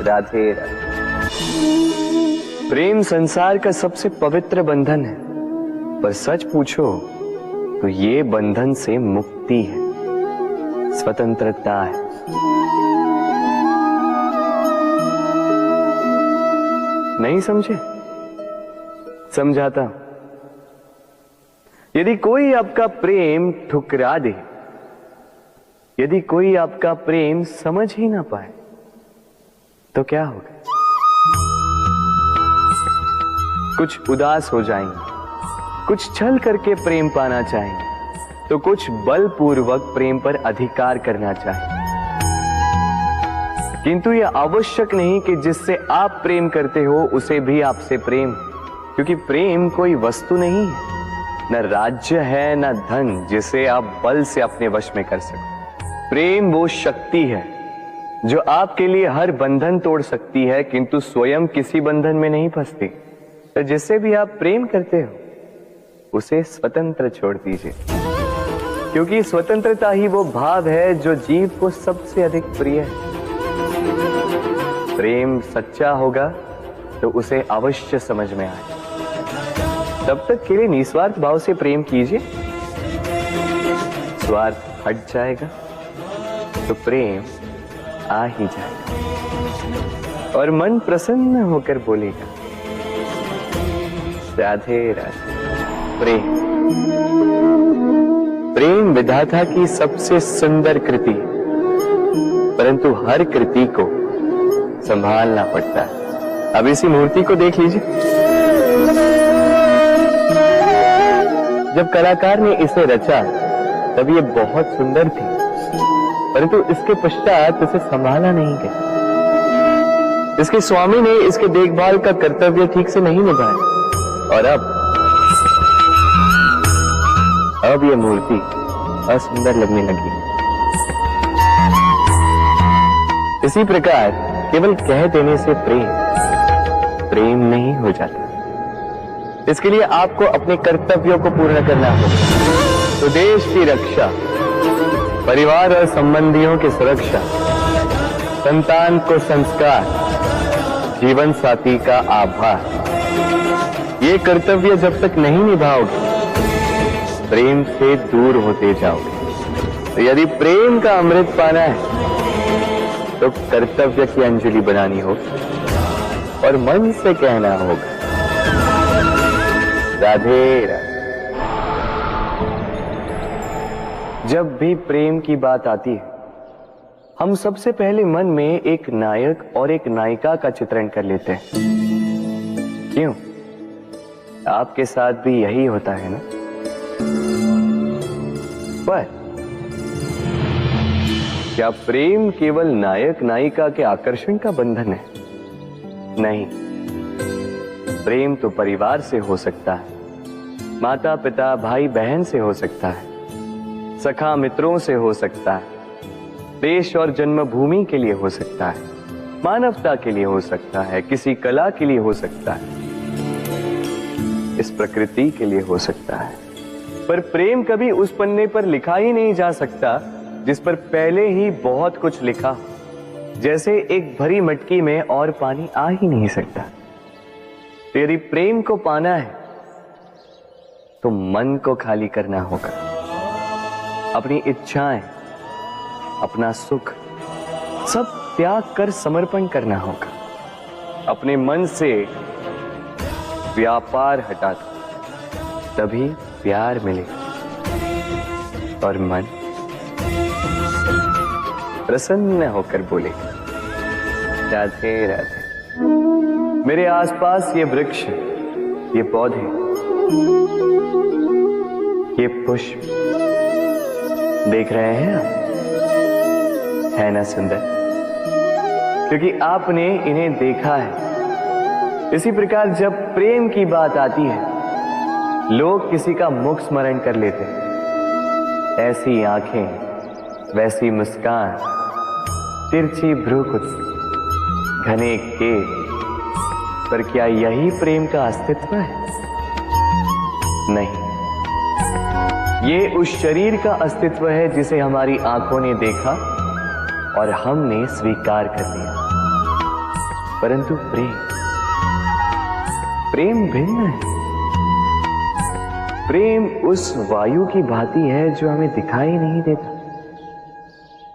राधे राधे। प्रेम संसार का सबसे पवित्र बंधन है, पर सच पूछो तो ये बंधन से मुक्ति है, स्वतंत्रता है। नहीं समझे? समझाता हूं। यदि कोई आपका प्रेम ठुकरा दे, यदि कोई आपका प्रेम समझ ही ना पाए, तो क्या होगा? कुछ उदास हो जाएंगे, कुछ छल करके प्रेम पाना चाहेंगे, तो कुछ बलपूर्वक प्रेम पर अधिकार करना चाहेंगे। किंतु यह आवश्यक नहीं कि जिससे आप प्रेम करते हो उसे भी आपसे प्रेम, क्योंकि प्रेम कोई वस्तु नहीं है, न राज्य है न धन जिसे आप बल से अपने वश में कर सको। प्रेम वो शक्ति है जो आपके लिए हर बंधन तोड़ सकती है, किंतु स्वयं किसी बंधन में नहीं फंसती। तो जिससे भी आप प्रेम करते हो उसे स्वतंत्र छोड़ दीजिए, क्योंकि स्वतंत्रता ही वो भाव है जो जीव को सबसे अधिक प्रिय है। प्रेम सच्चा होगा तो उसे अवश्य समझ में आए। तब तक के लिए निस्वार्थ भाव से प्रेम कीजिए। स्वार्थ हट जाएगा तो प्रेम आ ही जाएगा और मन प्रसन्न होकर बोलेगा राधे राधे। प्रेम प्रेम विधाता की सबसे सुंदर कृति है, परंतु हर कृति को संभालना पड़ता है। अब इसी मूर्ति को देख लीजिए। जब कलाकार ने इसे रचा तब ये बहुत सुंदर थी, परंतु इसके पश्चात इसे संभाला नहीं गया। इसके स्वामी ने इसके देखभाल का कर्तव्य ठीक से नहीं निभाया और अब ये मूर्ति असुंदर लगने लगी। इसी प्रकार केवल कह देने से प्रेम नहीं हो जाता। इसके लिए आपको अपने कर्तव्यों को पूर्ण करना होगा। तो देश की रक्षा, परिवार और संबंधियों की सुरक्षा, संतान को संस्कार, जीवन साथी का आभार, ये कर्तव्य जब तक नहीं निभाओगे प्रेम से दूर होते जाओगे। तो यदि प्रेम का अमृत पाना है तो कर्तव्य की अंजलि बनानी होगी और मन से कहना होगा राधे राधे। जब भी प्रेम की बात आती है हम सबसे पहले मन में एक नायक और एक नायिका का चित्रण कर लेते हैं। क्यों? आपके साथ भी यही होता है ना? पर क्या प्रेम केवल नायक नायिका के आकर्षण का बंधन है? नहीं, प्रेम तो परिवार से हो सकता है, माता पिता भाई बहन से हो सकता है, सखा मित्रों से हो सकता है, देश और जन्मभूमि के लिए हो सकता है, मानवता के लिए हो सकता है, किसी कला के लिए हो सकता है, इस प्रकृति के लिए हो सकता है। पर प्रेम कभी उस पन्ने पर लिखा ही नहीं जा सकता जिस पर पहले ही बहुत कुछ लिखा हो। जैसे एक भरी मटकी में और पानी आ ही नहीं सकता। तो यदि प्रेम को पाना है तो मन को खाली करना होगा। अपनी इच्छाएं, अपना सुख सब त्याग कर समर्पण करना होगा। अपने मन से व्यापार हटा दो, तभी प्यार मिलेगा और मन प्रसन्न होकर बोलेगा राधे राधे। मेरे आसपास ये वृक्ष, ये पौधे, ये पुष्प देख रहे हैं आप? है ना सुंदर? क्योंकि आपने इन्हें देखा है। इसी प्रकार जब प्रेम की बात आती है लोग किसी का मुख स्मरण कर लेते हैं। ऐसी आंखें, वैसी मुस्कान, तिरछी भ्रूकुटी, घने केश, पर क्या यही प्रेम का अस्तित्व है? नहीं, ये उस शरीर का अस्तित्व है जिसे हमारी आंखों ने देखा और हमने स्वीकार कर लिया। परंतु प्रेम भिन्न है। प्रेम उस वायु की भांति है जो हमें दिखाई नहीं देता,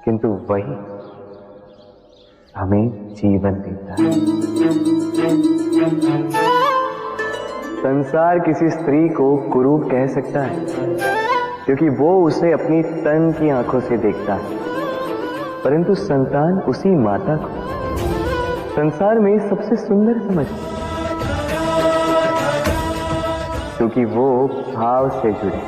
किंतु वही हमें जीवन देता है। संसार किसी स्त्री को कुरूप कह सकता है क्योंकि वो उसे अपनी तन की आंखों से देखता है, परंतु संतान उसी माता को संसार में सबसे सुंदर समझता है क्योंकि वो भाव से जुड़े।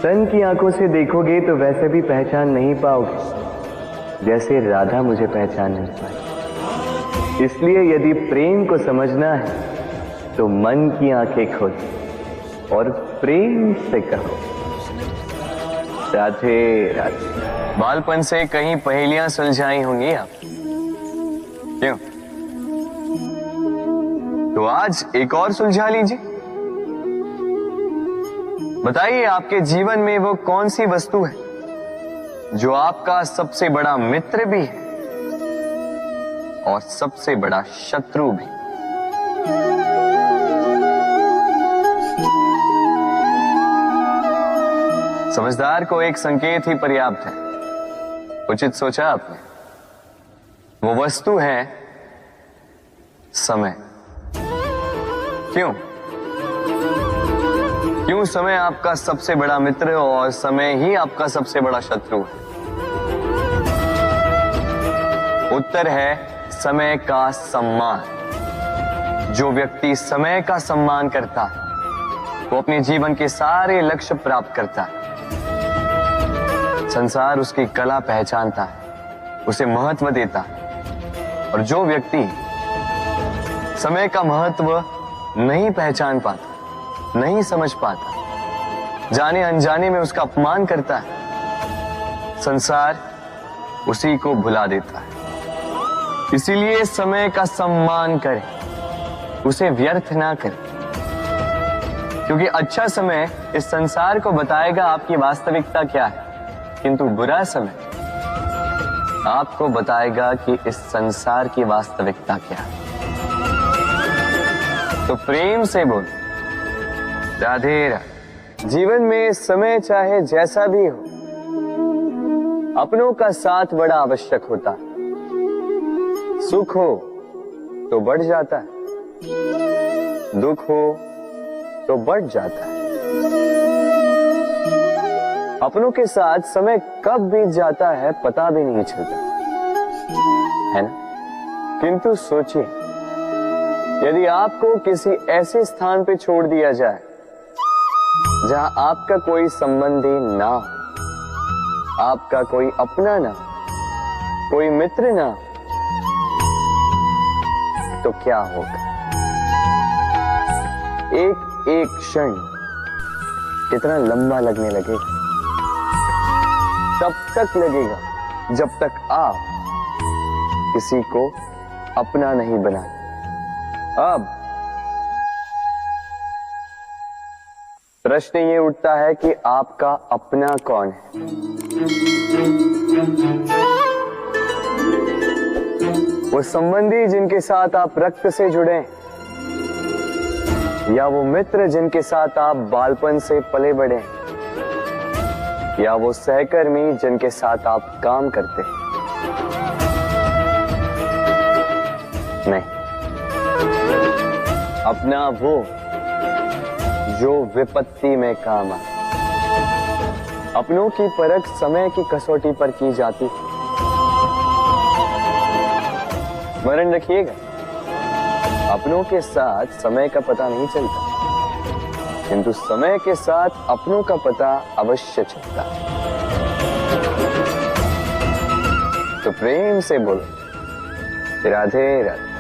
तन की आंखों से देखोगे तो वैसे भी पहचान नहीं पाओगे जैसे राधा मुझे पहचान नहीं पाई। इसलिए यदि प्रेम को समझना है तो मन की आंखें खोलो और प्रेम से कहो राधे राधे। बालपन से कहीं पहेलियां सुलझाई होंगी आप, क्यों? तो आज एक और सुलझा लीजिए। बताइए आपके जीवन में वो कौन सी वस्तु है जो आपका सबसे बड़ा मित्र भी है और सबसे बड़ा शत्रु भी। समझदार को एक संकेत ही पर्याप्त है। उचित सोचा आपने। वो वस्तु है समय। क्यों समय आपका सबसे बड़ा मित्र और समय ही आपका सबसे बड़ा शत्रु है? उत्तर है समय का सम्मान। जो व्यक्ति समय का सम्मान करता है वो अपने जीवन के सारे लक्ष्य प्राप्त करता है। संसार उसकी कला पहचानता है, उसे महत्व देता है। और जो व्यक्ति समय का महत्व नहीं पहचान पाता, नहीं समझ पाता, जाने अनजाने में उसका अपमान करता है, संसार उसी को भुला देता है। इसीलिए समय का सम्मान करें, उसे व्यर्थ ना करें, क्योंकि अच्छा समय इस संसार को बताएगा आपकी वास्तविकता क्या है, किंतु बुरा समय आपको बताएगा कि इस संसार की वास्तविकता क्या है। तो प्रेम से बोल राधे राधे। जीवन में समय चाहे जैसा भी हो, अपनों का साथ बड़ा आवश्यक होता है। सुख हो तो बढ़ जाता है, दुख हो तो बढ़ जाता है। अपनों के साथ समय कब बीत जाता है पता भी नहीं चलता, है ना? किंतु सोचिए, यदि आपको किसी ऐसे स्थान पे छोड़ दिया जाए जहां आपका कोई संबंधी ना हो, आपका कोई अपना ना, कोई मित्र ना, तो क्या होगा? एक एक क्षण कितना लंबा लगने लगेगा। तब तक लगेगा जब तक आप किसी को अपना नहीं बनाते। अब प्रश्न ये उठता है कि आपका अपना कौन है? वो संबंधी जिनके साथ आप रक्त से जुड़े, या वो मित्र जिनके साथ आप बालपन से पले बढ़े, या वो सहकर्मी जिनके साथ आप काम करते हैं? नहीं, अपना वो जो विपत्ति में काम आए। अपनों की परख समय की कसौटी पर की जाती। स्मरण रखिएगा, अपनों के साथ समय का पता नहीं चलता, किंतु समय के साथ अपनों का पता अवश्य चलता है। तो प्रेम से बोलो राधे राधे।